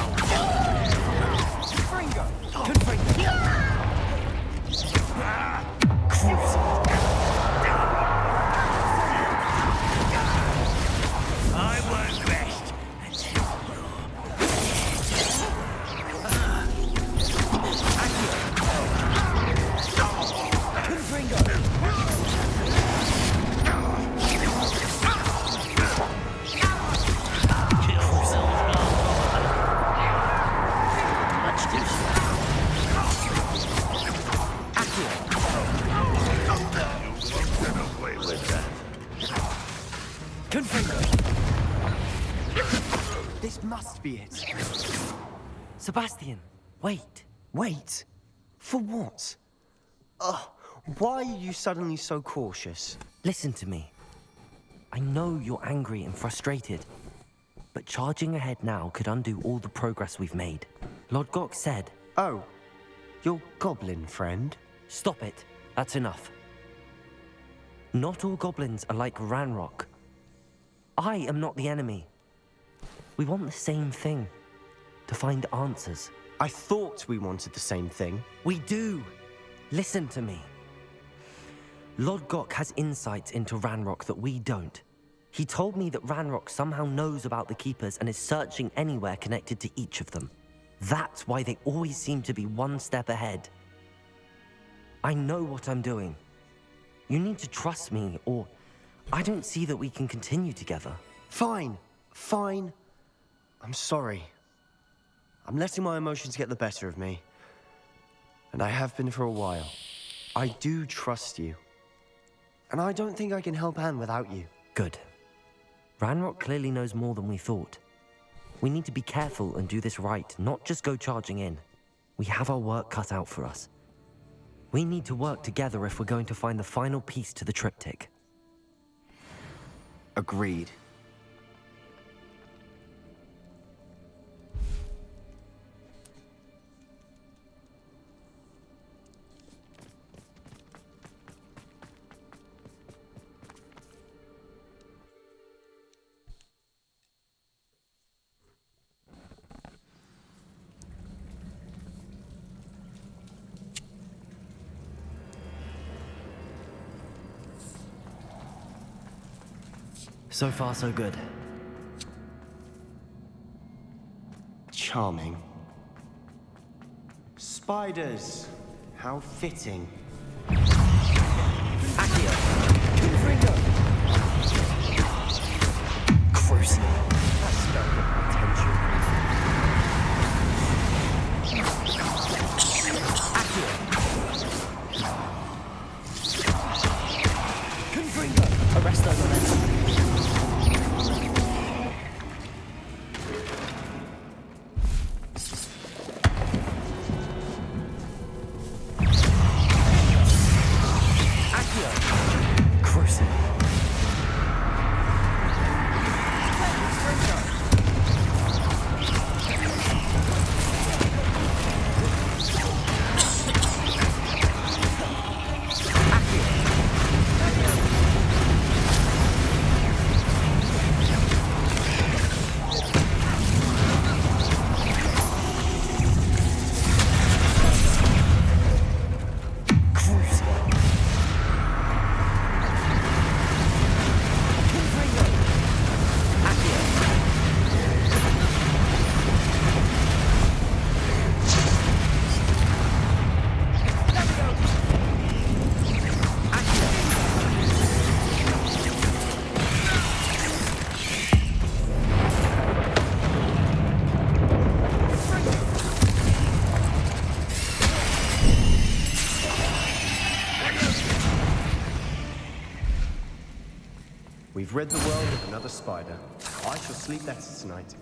I won't rest until This must be it. Sebastian, wait. Wait? For what? Why are you suddenly so cautious? Listen to me. I know you're angry and frustrated, but charging ahead now could undo all the progress we've made. Lodgok said... Oh, your goblin friend? Stop it. That's enough. Not all goblins are like Ranrock. I am not the enemy. We want the same thing. To find answers. I thought we wanted the same thing. We do. Listen to me. Lodgok has insights into Ranrock that we don't. He told me that Ranrock somehow knows about the Keepers and is searching anywhere connected to each of them. That's why they always seem to be one step ahead. I know what I'm doing. You need to trust me, or I don't see that we can continue together. Fine. I'm sorry. I'm letting my emotions get the better of me. And I have been for a while. I do trust you. And I don't think I can help Anne without you. Good. Ranrock clearly knows more than we thought. We need to be careful and do this right, not just go charging in. We have our work cut out for us. We need to work together if we're going to find the final piece to the triptych. Agreed. So far, so good. Charming. Spiders. How fitting. Accio! Confringo! Cruising. That's very good attention. Accio! Confringo! Arresto momentum. We've rid the world of another spider. I shall sleep better tonight.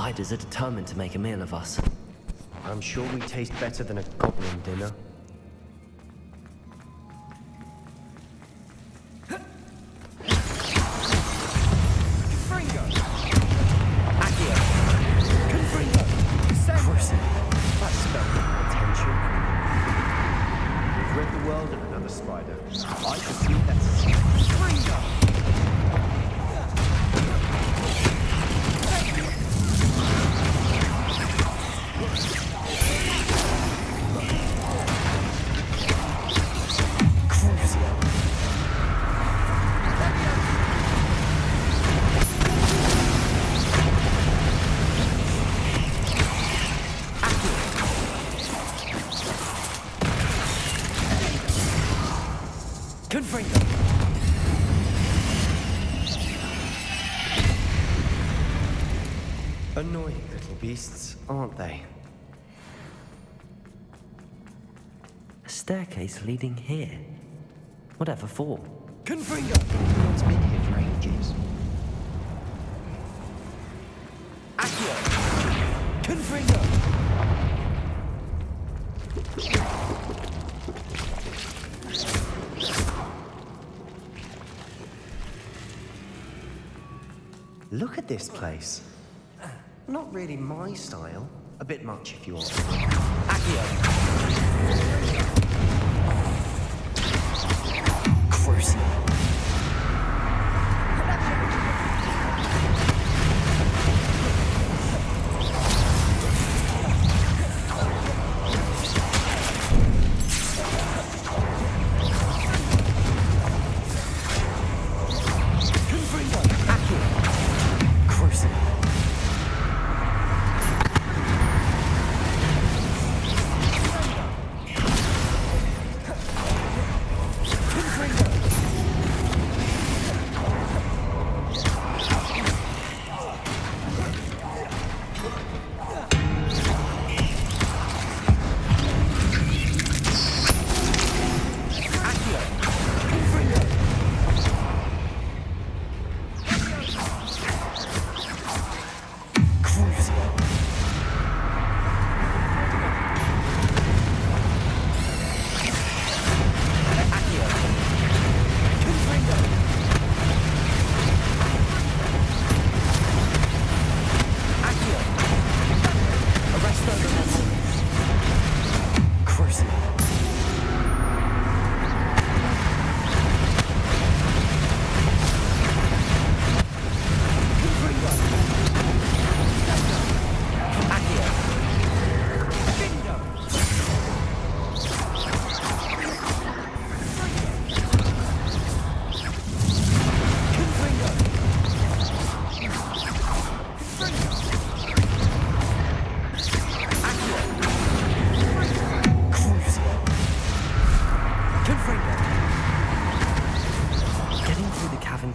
spiders are determined to make a meal of us. I'm sure we taste better than a goblin dinner. That spelled attention. We've read the world of another spider. I should see better. Confringo! Annoying little beasts, aren't they? A staircase leading here. Whatever for? Confringo! It's been here for ages. Accio! Confringo! Look at this place. Not really my style. A bit much, if you want. Accio! Crucial.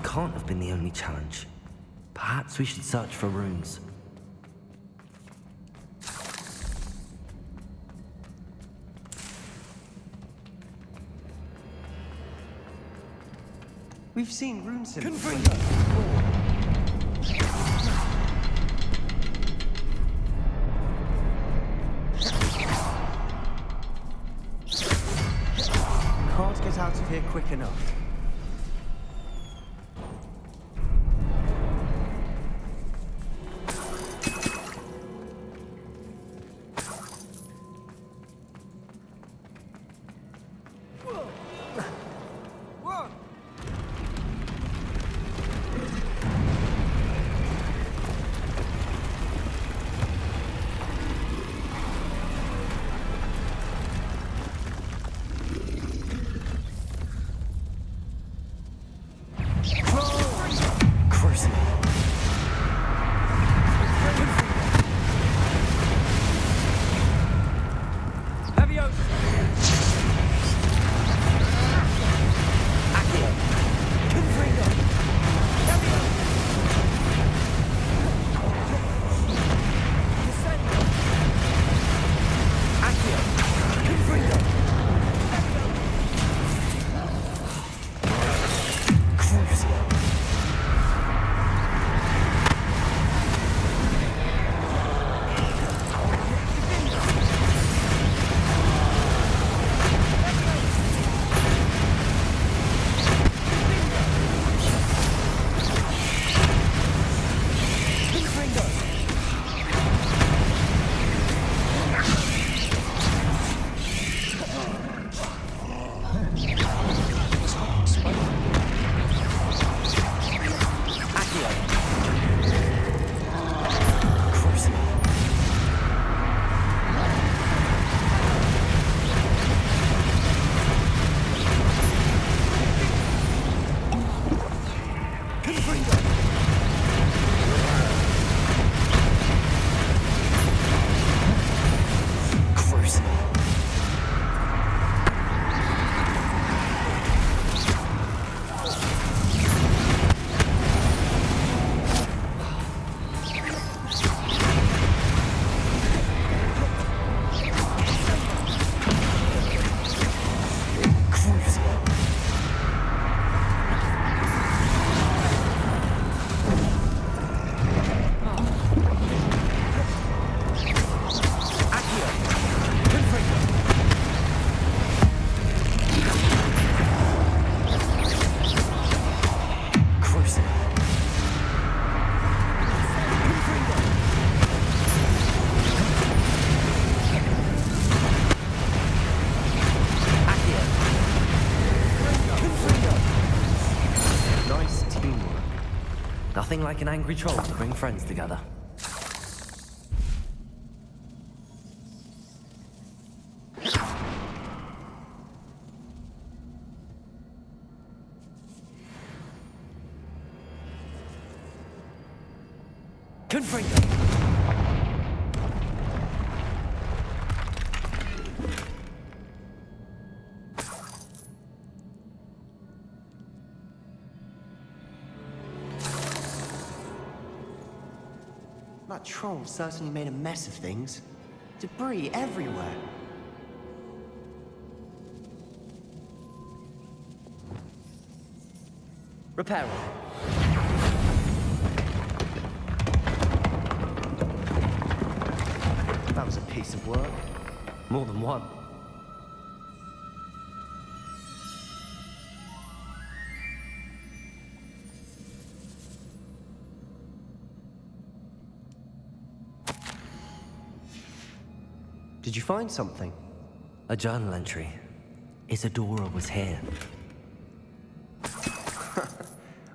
Can't have been the only challenge. Perhaps we should search for runes. We've seen rune symbols. Can't get out of here quick enough. Nothing like an angry troll to bring friends together. Confringo! That troll certainly made a mess of things. Debris everywhere. Repair it. That was a piece of work. More than one. Did you find something? A journal entry. Isadora was here.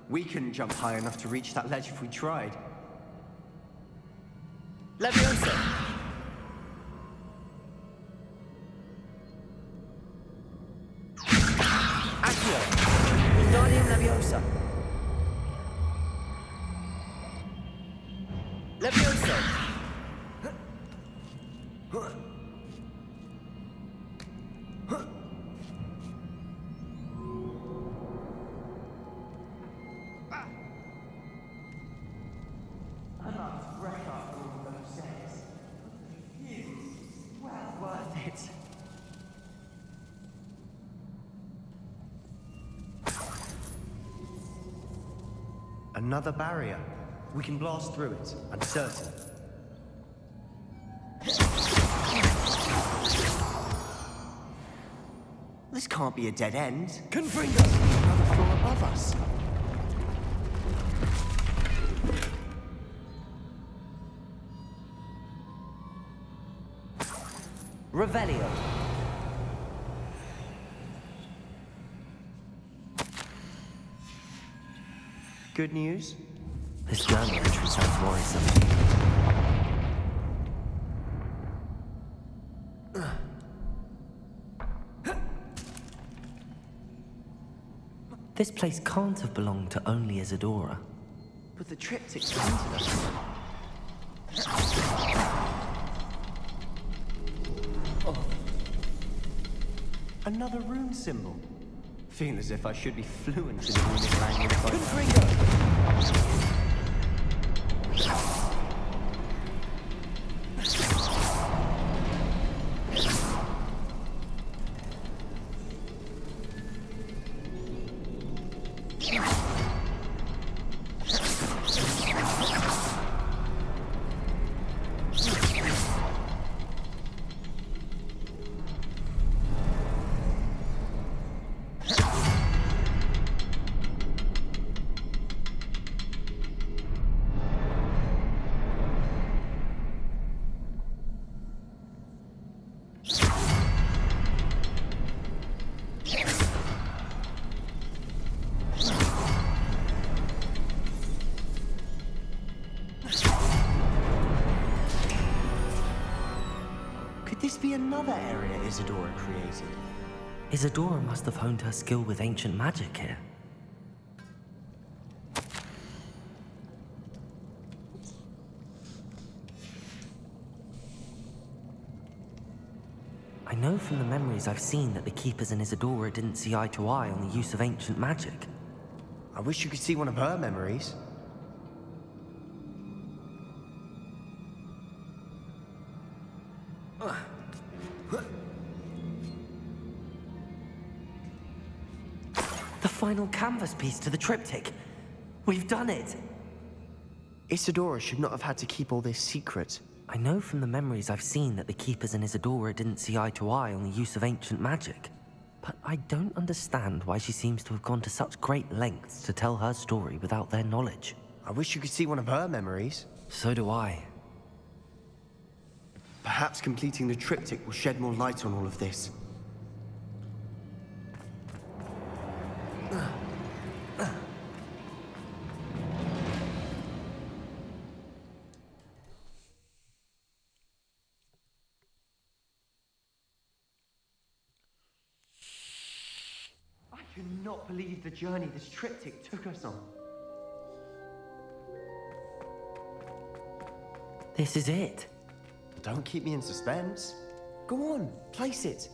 We couldn't jump high enough to reach that ledge if we tried. Leviosa! Accio! Wingardium Leviosa! Leviosa! Another barrier. We can blast through it, I'm certain. This can't be a dead end. Confringo! Another floor above us. Revelio. Good news? This journal entry sounds worrisome. This place can't have belonged to only Isadora. But the triptych pointed us. Oh. Another rune symbol. Feel as if I should be fluent in runic language by now. Be another area Isadora created. Isadora must have honed her skill with ancient magic here. I know from the memories I've seen that the Keepers and Isadora didn't see eye to eye on the use of ancient magic. I wish you could see one of her memories. The final canvas piece to the triptych. We've done it! Isadora should not have had to keep all this secret. I know from the memories I've seen that the Keepers and Isadora didn't see eye to eye on the use of ancient magic. But I don't understand why she seems to have gone to such great lengths to tell her story without their knowledge. I wish you could see one of her memories. So do I. Perhaps completing the triptych will shed more light on all of this. cannot believe the journey this triptych took us on. This is it. Don't keep me in suspense. Go on, place it.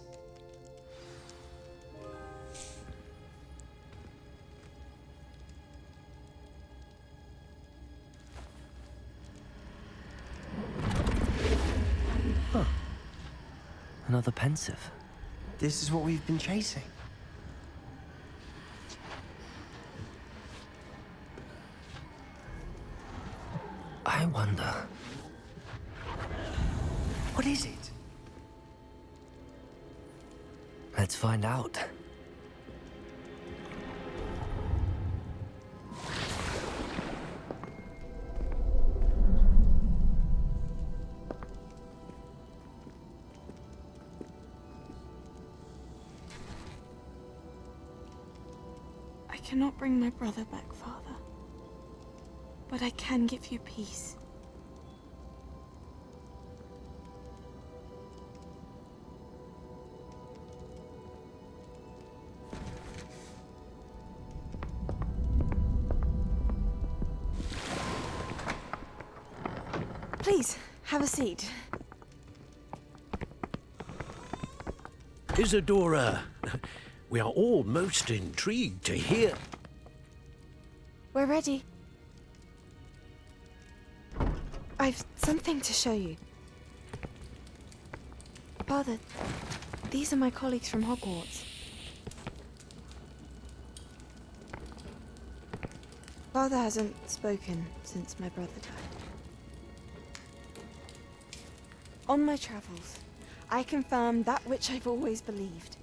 Another pensive. This is what we've been chasing. I wonder. What is it? Let's find out. I cannot bring my brother back, Father. But I can give you peace. Please, have a seat. Isadora, we are all most intrigued to hear. We're ready. I've something to show you. Father, these are my colleagues from Hogwarts. Father hasn't spoken since my brother died. On my travels, I confirmed that which I've always believed.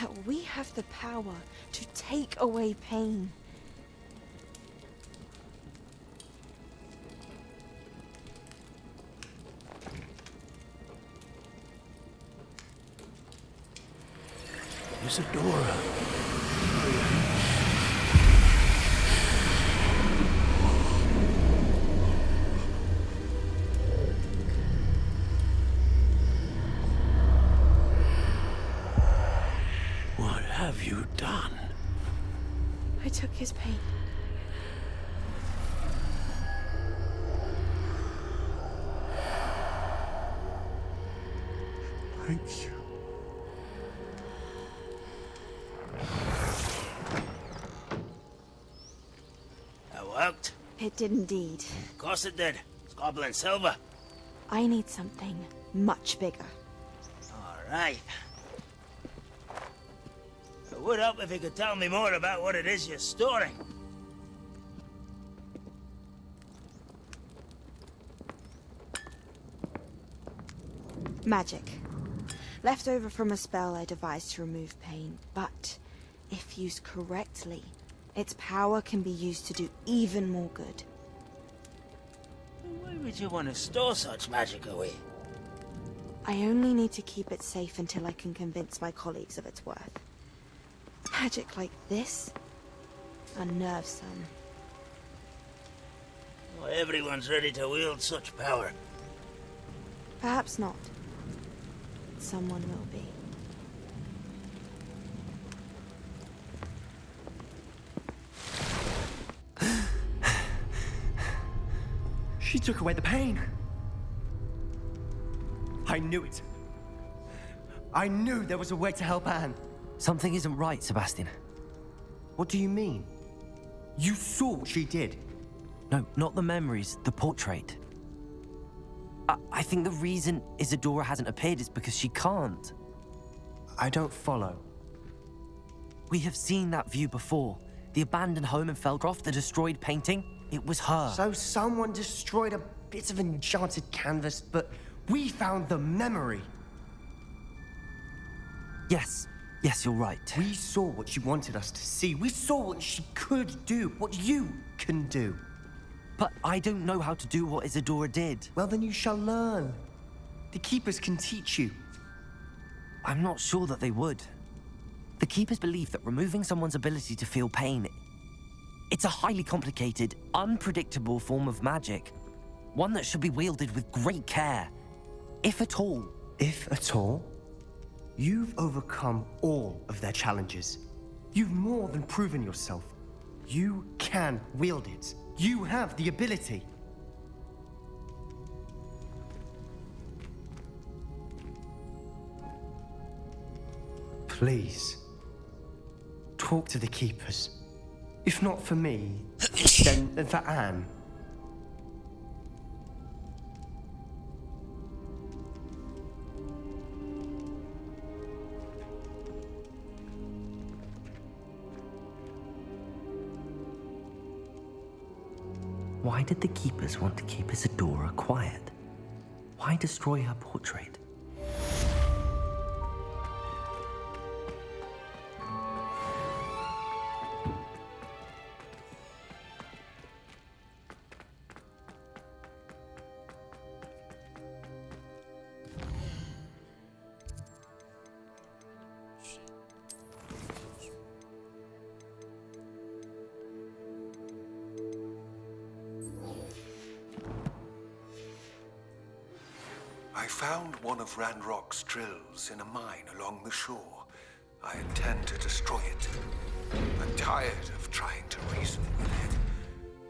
That we have the power to take away pain. Isadora. What have you done? I took his pain. Thank you. That worked? It did indeed. Of course it did. It's goblin silver. I need something much bigger. All right. It would help if you could tell me more about what it is you're storing. Magic. Left over from a spell I devised to remove pain, but if used correctly, its power can be used to do even more good. Why would you want to store such magic away? I only need to keep it safe until I can convince my colleagues of its worth. Magic like this unnerves some. Not everyone's ready to wield such power. Perhaps not. Someone will be. She took away the pain. I knew it. I knew there was a way to help Anne. Something isn't right, Sebastian. What do you mean? You saw what she did. No, not the memories, the portrait. I think the reason Isadora hasn't appeared is because she can't. I don't follow. We have seen that view before. The abandoned home in Feldcroft, the destroyed painting. It was her. So someone destroyed a bit of enchanted canvas, but we found the memory. Yes, you're right. We saw what she wanted us to see. We saw what she could do, what you can do. But I don't know how to do what Isadora did. Well, then you shall learn. The Keepers can teach you. I'm not sure that they would. The Keepers believe that removing someone's ability to feel pain, it's a highly complicated, unpredictable form of magic. One that should be wielded with great care. If at all. If at all? You've overcome all of their challenges. You've more than proven yourself. You can wield it. You have the ability. Please, talk to the keepers. If not for me, then for Anne. Why did the keepers want to keep Isadora quiet? Why destroy her portrait? I found one of Ranrock's drills in a mine along the shore. I intend to destroy it. I'm tired of trying to reason with it.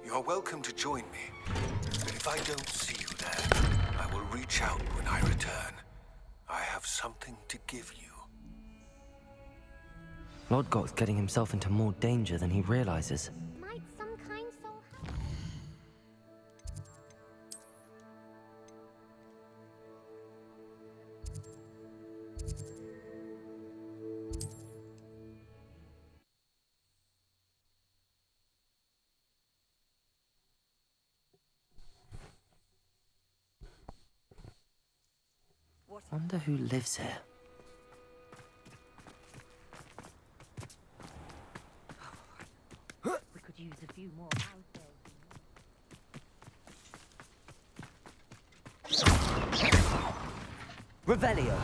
You're welcome to join me, but if I don't see you there, I will reach out when I return. I have something to give you. Lodgok's getting himself into more danger than he realizes. Might some kind soul help? Wonder who lives here. We could use a few more houses. Revelio.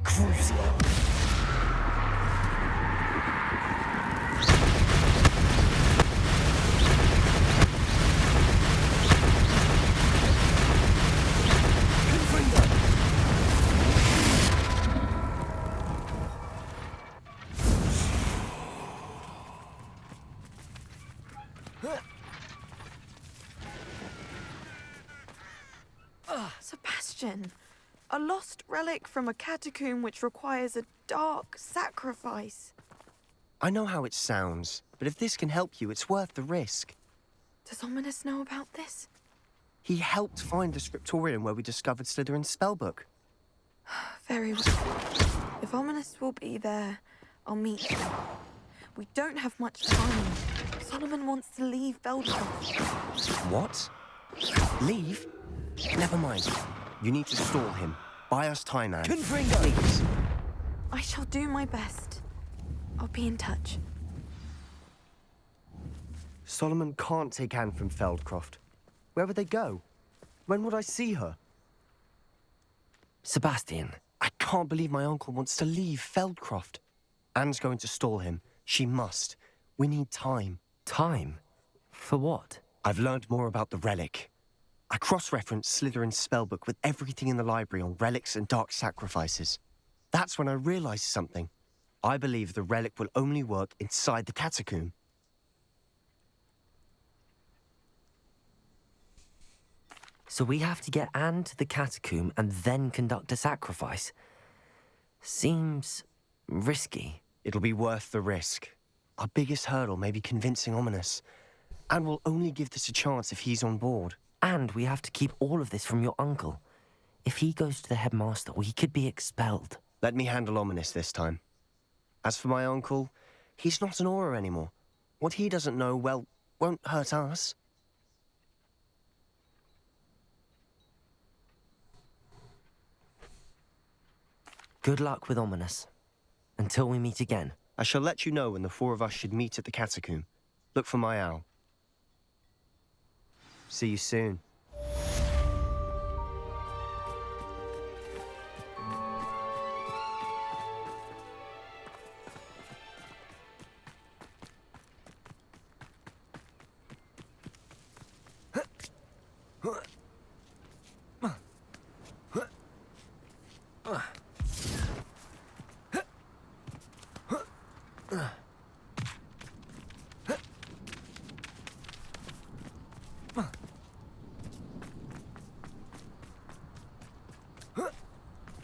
Crucio. Sebastian, a lost relic from a catacomb which requires a dark sacrifice. I know how it sounds, but if this can help you, it's worth the risk. Does Ominous know about this? He helped find the scriptorium where we discovered Slytherin's spellbook. Very well. If Ominous will be there, I'll meet him. We don't have much time. Solomon wants to leave Feldcroft. What? Leave? Never mind. You need to stall him. Buy us time, Anne. Please. I shall do my best. I'll be in touch. Solomon can't take Anne from Feldcroft. Where would they go? When would I see her? Sebastian. I can't believe my uncle wants to leave Feldcroft. Anne's going to stall him. She must. We need time. Time? For what? I've learned more about the relic. I cross-referenced Slytherin's spellbook with everything in the library on relics and dark sacrifices. That's when I realized something. I believe the relic will only work inside the catacomb. So we have to get Anne to the catacomb and then conduct a sacrifice. Seems risky. It'll be worth the risk. Our biggest hurdle may be convincing Ominous. And we'll only give this a chance if he's on board. And we have to keep all of this from your uncle. If he goes to the headmaster, we could be expelled. Let me handle Ominous this time. As for my uncle, he's not an Auror anymore. What he doesn't know, well, won't hurt us. Good luck with Ominous. Until we meet again. I shall let you know when the four of us should meet at the catacomb. Look for my owl. See you soon.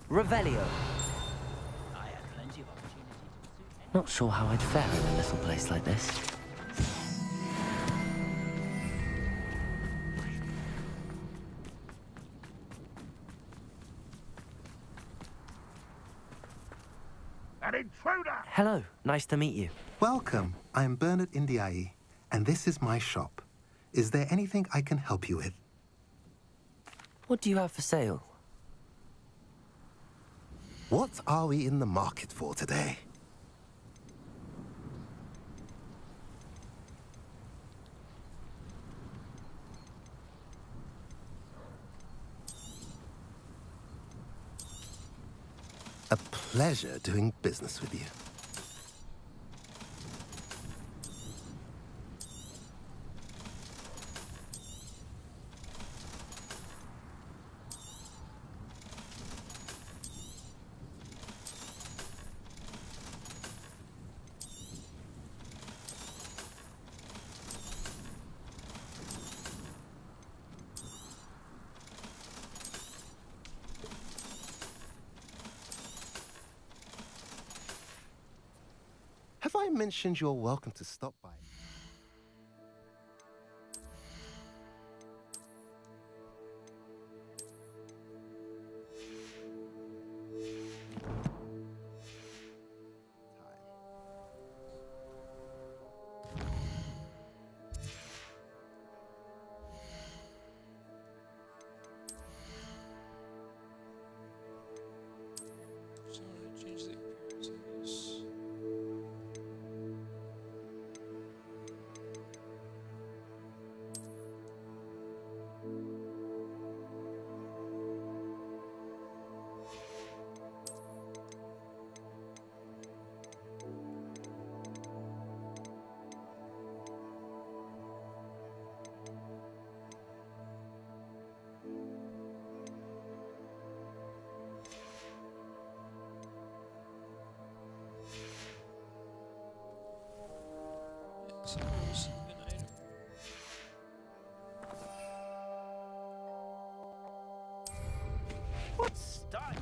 Revelio. Not sure how I'd fare in a little place like this. An intruder! Hello, nice to meet you. Welcome. I'm Bernard Indiai, and this is my shop. Is there anything I can help you with? What do you have for sale? What are we in the market for today? A pleasure doing business with you. Have I mentioned you're welcome to stop by? So I'm gonna change the appearance of this. So there's an item. What style?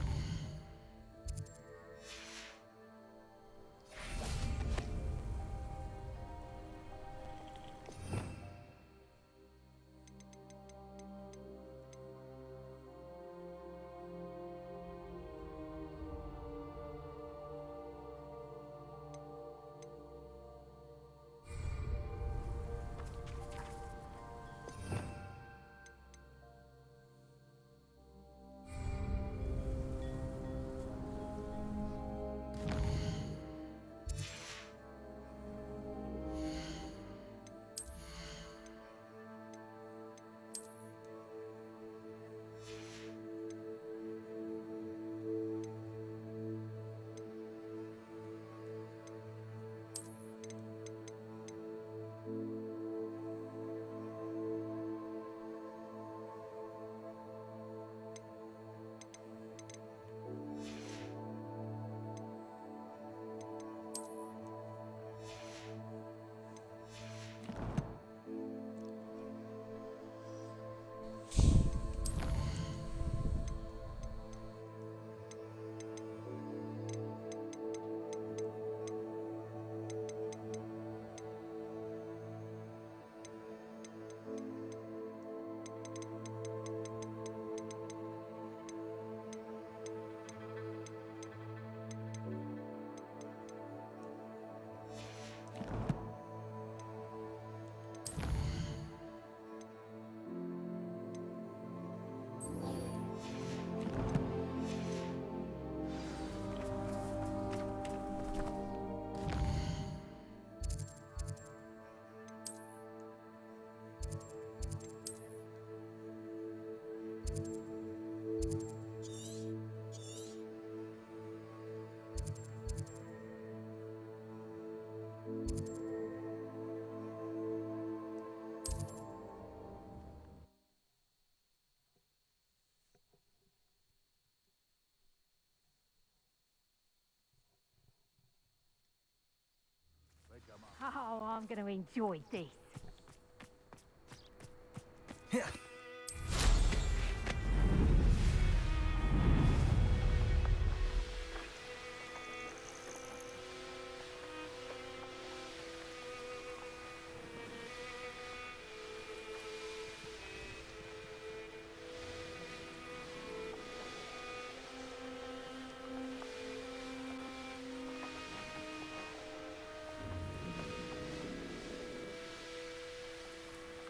I'm going to enjoy this.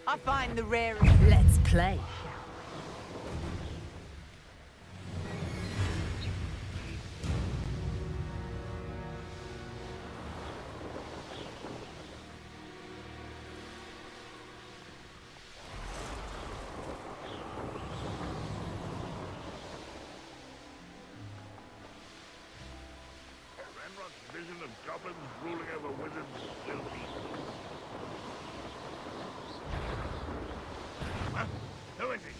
I find the rarest. Let's play. Ranrock's vision of goblins ruling over wizards will be. Huh? Who is he?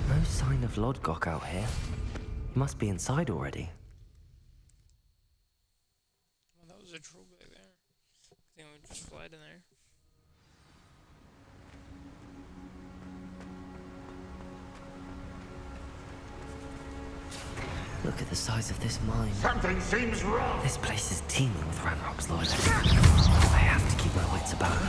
No sign of Lodgok out here. He must be inside already. Well, that was a troll back there. I think I would just fly in there. Look at the size of this mine. Something seems wrong. This place is teeming with Ranrock's loyalists. I have to keep my wits about me.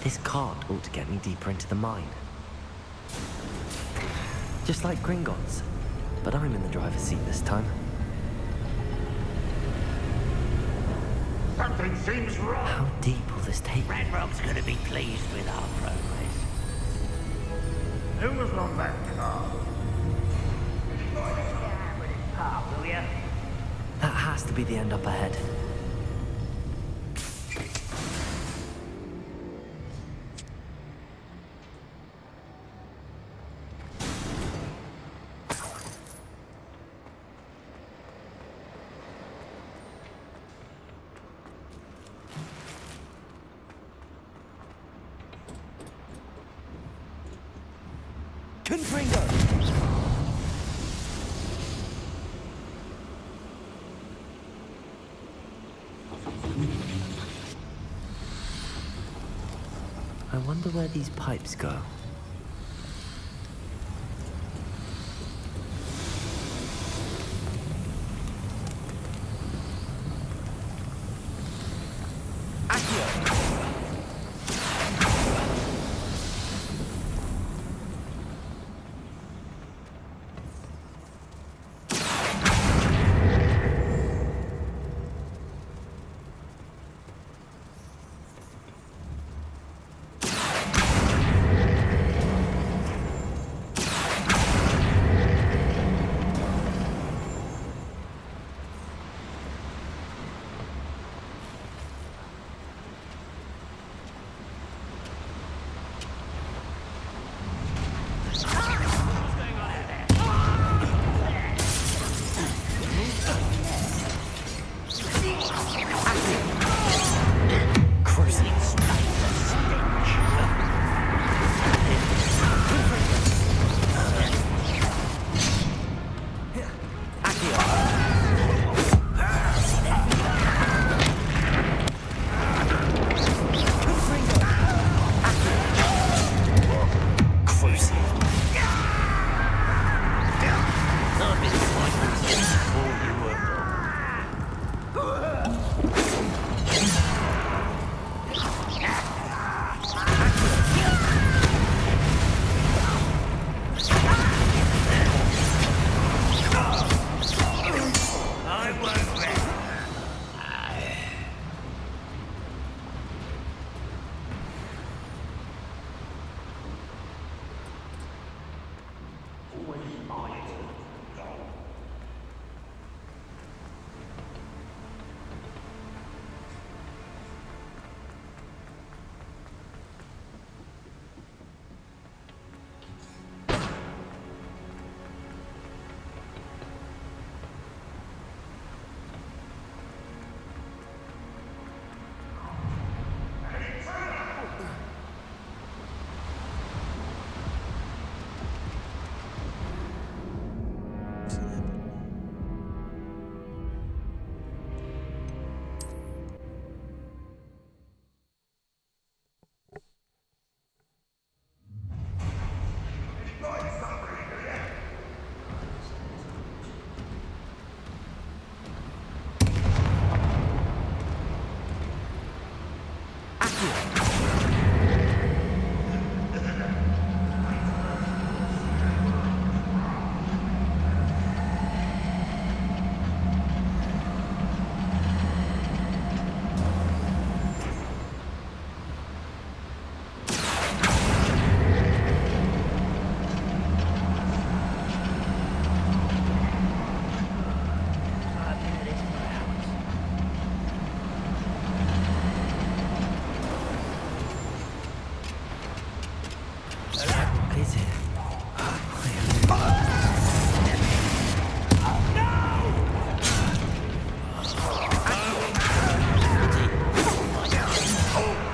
This cart ought to get me deeper into the mine. Just like Gringotts, but I'm in the driver's seat this time. Something seems wrong. How deep will this take me? Ranrock's gonna be pleased with our progress. Who was on that car? Will ya? That has to be the end up ahead. I wonder where these pipes go.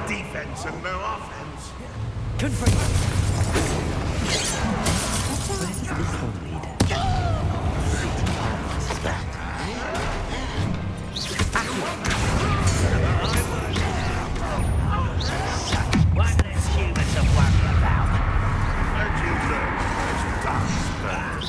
Defense and no offense. One less human to worry about. And you learn those dance birds.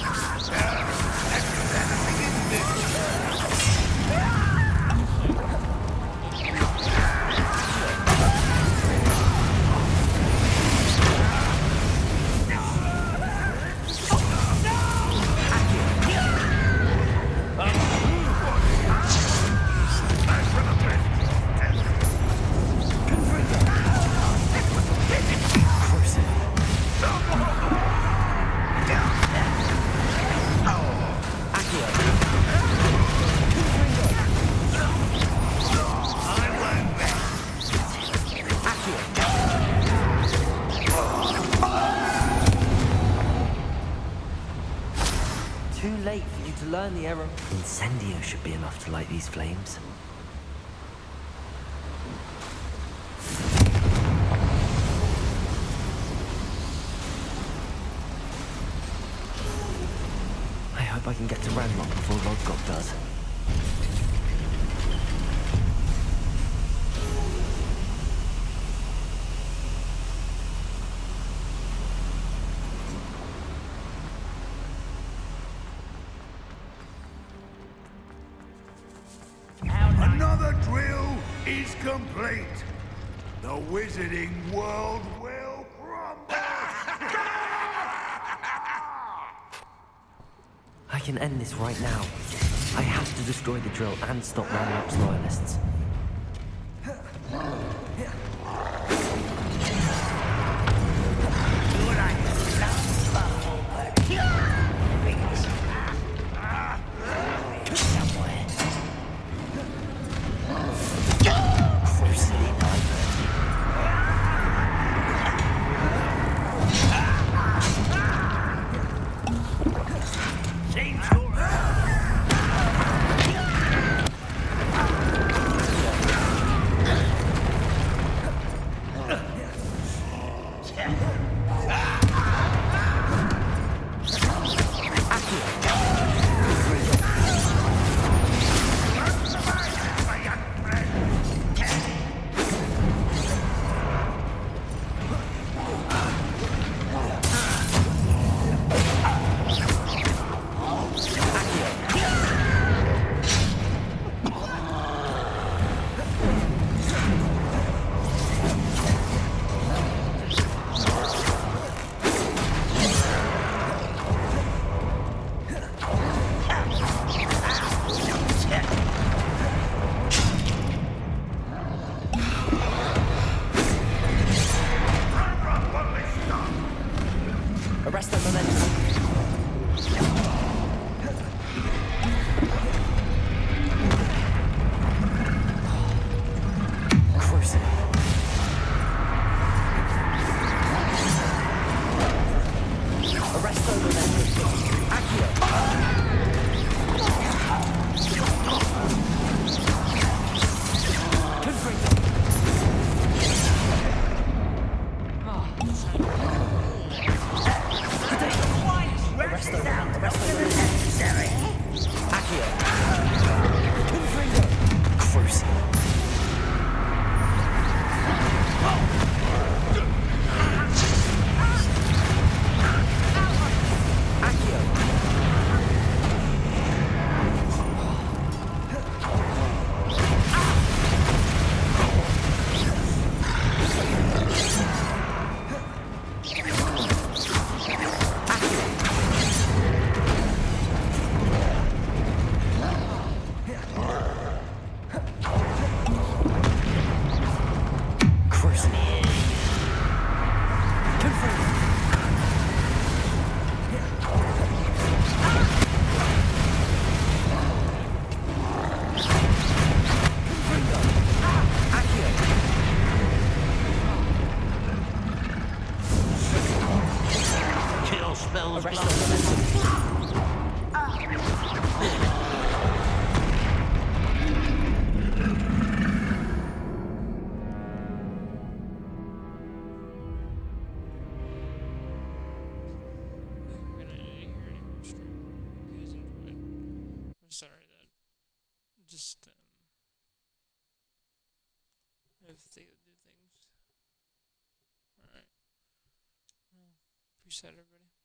Too late for you to learn the error. Incendio should be enough to light these flames. I hope I can get to Ranrock before Lodgok does. Another drill is complete. The wizarding world will crumble. I can end this right now. I have to destroy the drill and stop Ranrock's loyalists. if they would do things. Alright. Well, peace out, everybody.